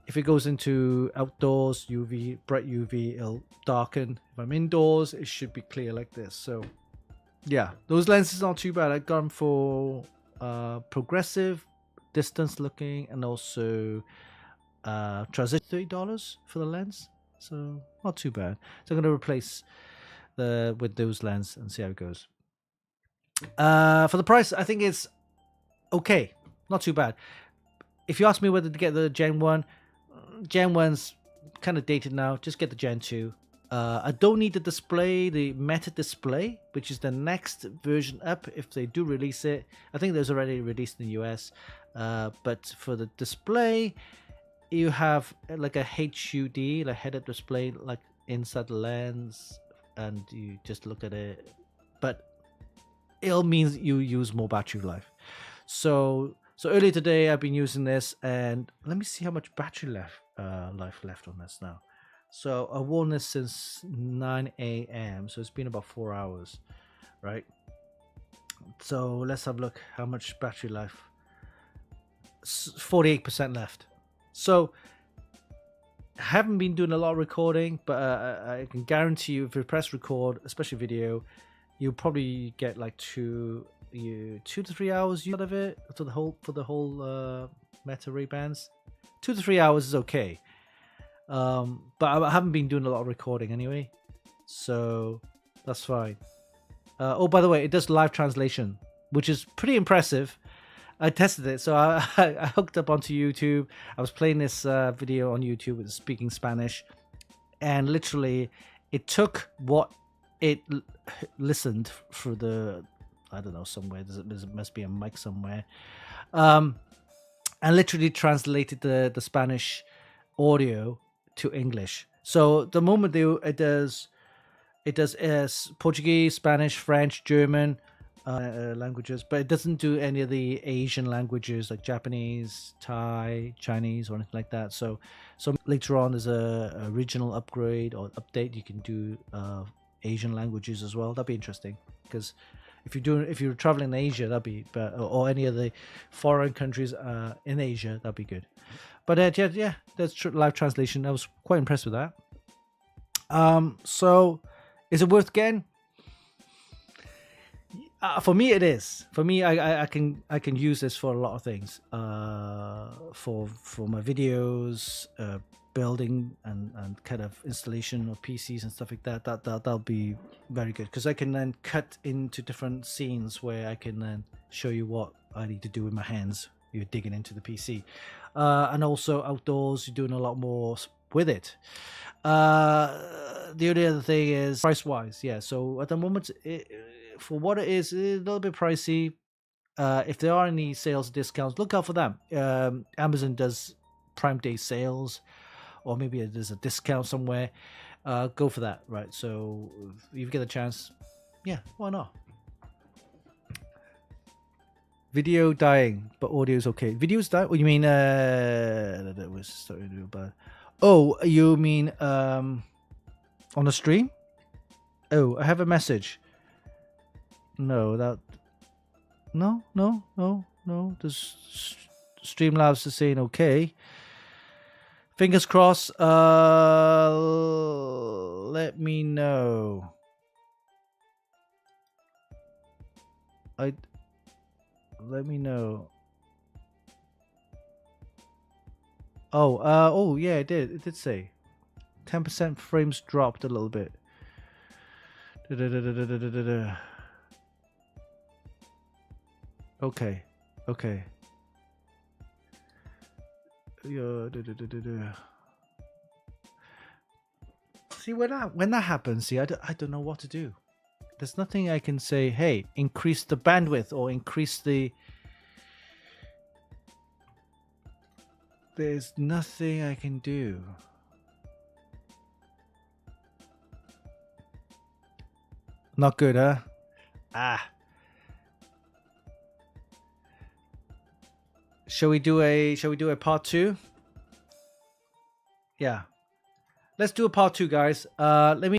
if it goes into outdoors, UV, bright UV, it'll darken. If I'm indoors, it should be clear like this. So yeah, those lenses not too bad. I got them for progressive, distance looking, and also transition. $30 for the lens, so not too bad. So I'm gonna replace with those lenses and see how it goes. For the price, I think it's okay, not too bad. If you ask me whether to get the Gen 1, Gen 1's kind of dated now. Just get the Gen 2. I don't need the display, the Meta display, which is the next version up if they do release it. I think there's already released in the US. But for the display, you have like a HUD, like head-up display, like inside the lens, and you just look at it. But it'll mean you use more battery life. So earlier today I've been using this, and let me see how much battery life left on this now. So I've worn this since 9 a.m. So it's been about 4 hours, right? So let's have a look how much battery life. 48% left. So I haven't been doing a lot of recording, but I can guarantee you if you press record, especially video, you'll probably get like 2 to 3 hours out of it for the whole Meta Ray-Bans. 2 to 3 hours is okay. But I haven't been doing a lot of recording anyway, so that's fine. Oh, by the way, it does live translation, which is pretty impressive. I tested it, so I hooked up onto YouTube. I was playing this video on YouTube with speaking Spanish, and literally it took what it listened for the, I don't know, somewhere there must be a mic somewhere, and literally translated the Spanish audio to English. So the moment it does Portuguese, Spanish, French, German languages, but it doesn't do any of the Asian languages like Japanese, Thai, Chinese, or anything like that. So later on, there's a regional upgrade or update. You can do Asian languages as well. That'd be interesting, because if you're traveling in Asia, that'd be, or any of the foreign countries in Asia, that'd be good. But yeah, that's live translation. I was quite impressed with that. So is it worth getting? For me, it is. For me, I can use this for a lot of things. For my videos, building and kind of installation of PCs and stuff like that. That'll be very good, because I can then cut into different scenes where I can then show you what I need to do with my hands. You're digging into the PC, and also outdoors, you're doing a lot more with it. The only other thing is price wise, yeah. So at the moment, for what it is, it's a little bit pricey. If there are any sales discounts, look out for them. Amazon does Prime Day sales, or maybe there's a discount somewhere. Go for that, right? So if you get a chance, yeah, why not? Video dying, but audio is okay. Video's dying? What you mean? That was starting to do bad. Oh, you mean on the stream? Oh, I have a message. No, no. The Streamlabs is saying okay. Fingers crossed. Let me know. Let me know. Oh yeah, it did. It did say 10% frames dropped a little bit. Okay. See, when that happens, see, I don't know what to do. There's nothing I can say, hey, increase the bandwidth or increase the... There's nothing I can do. Not good, huh? Shall we do a part 2? Yeah. Let's do a part 2, guys. Let me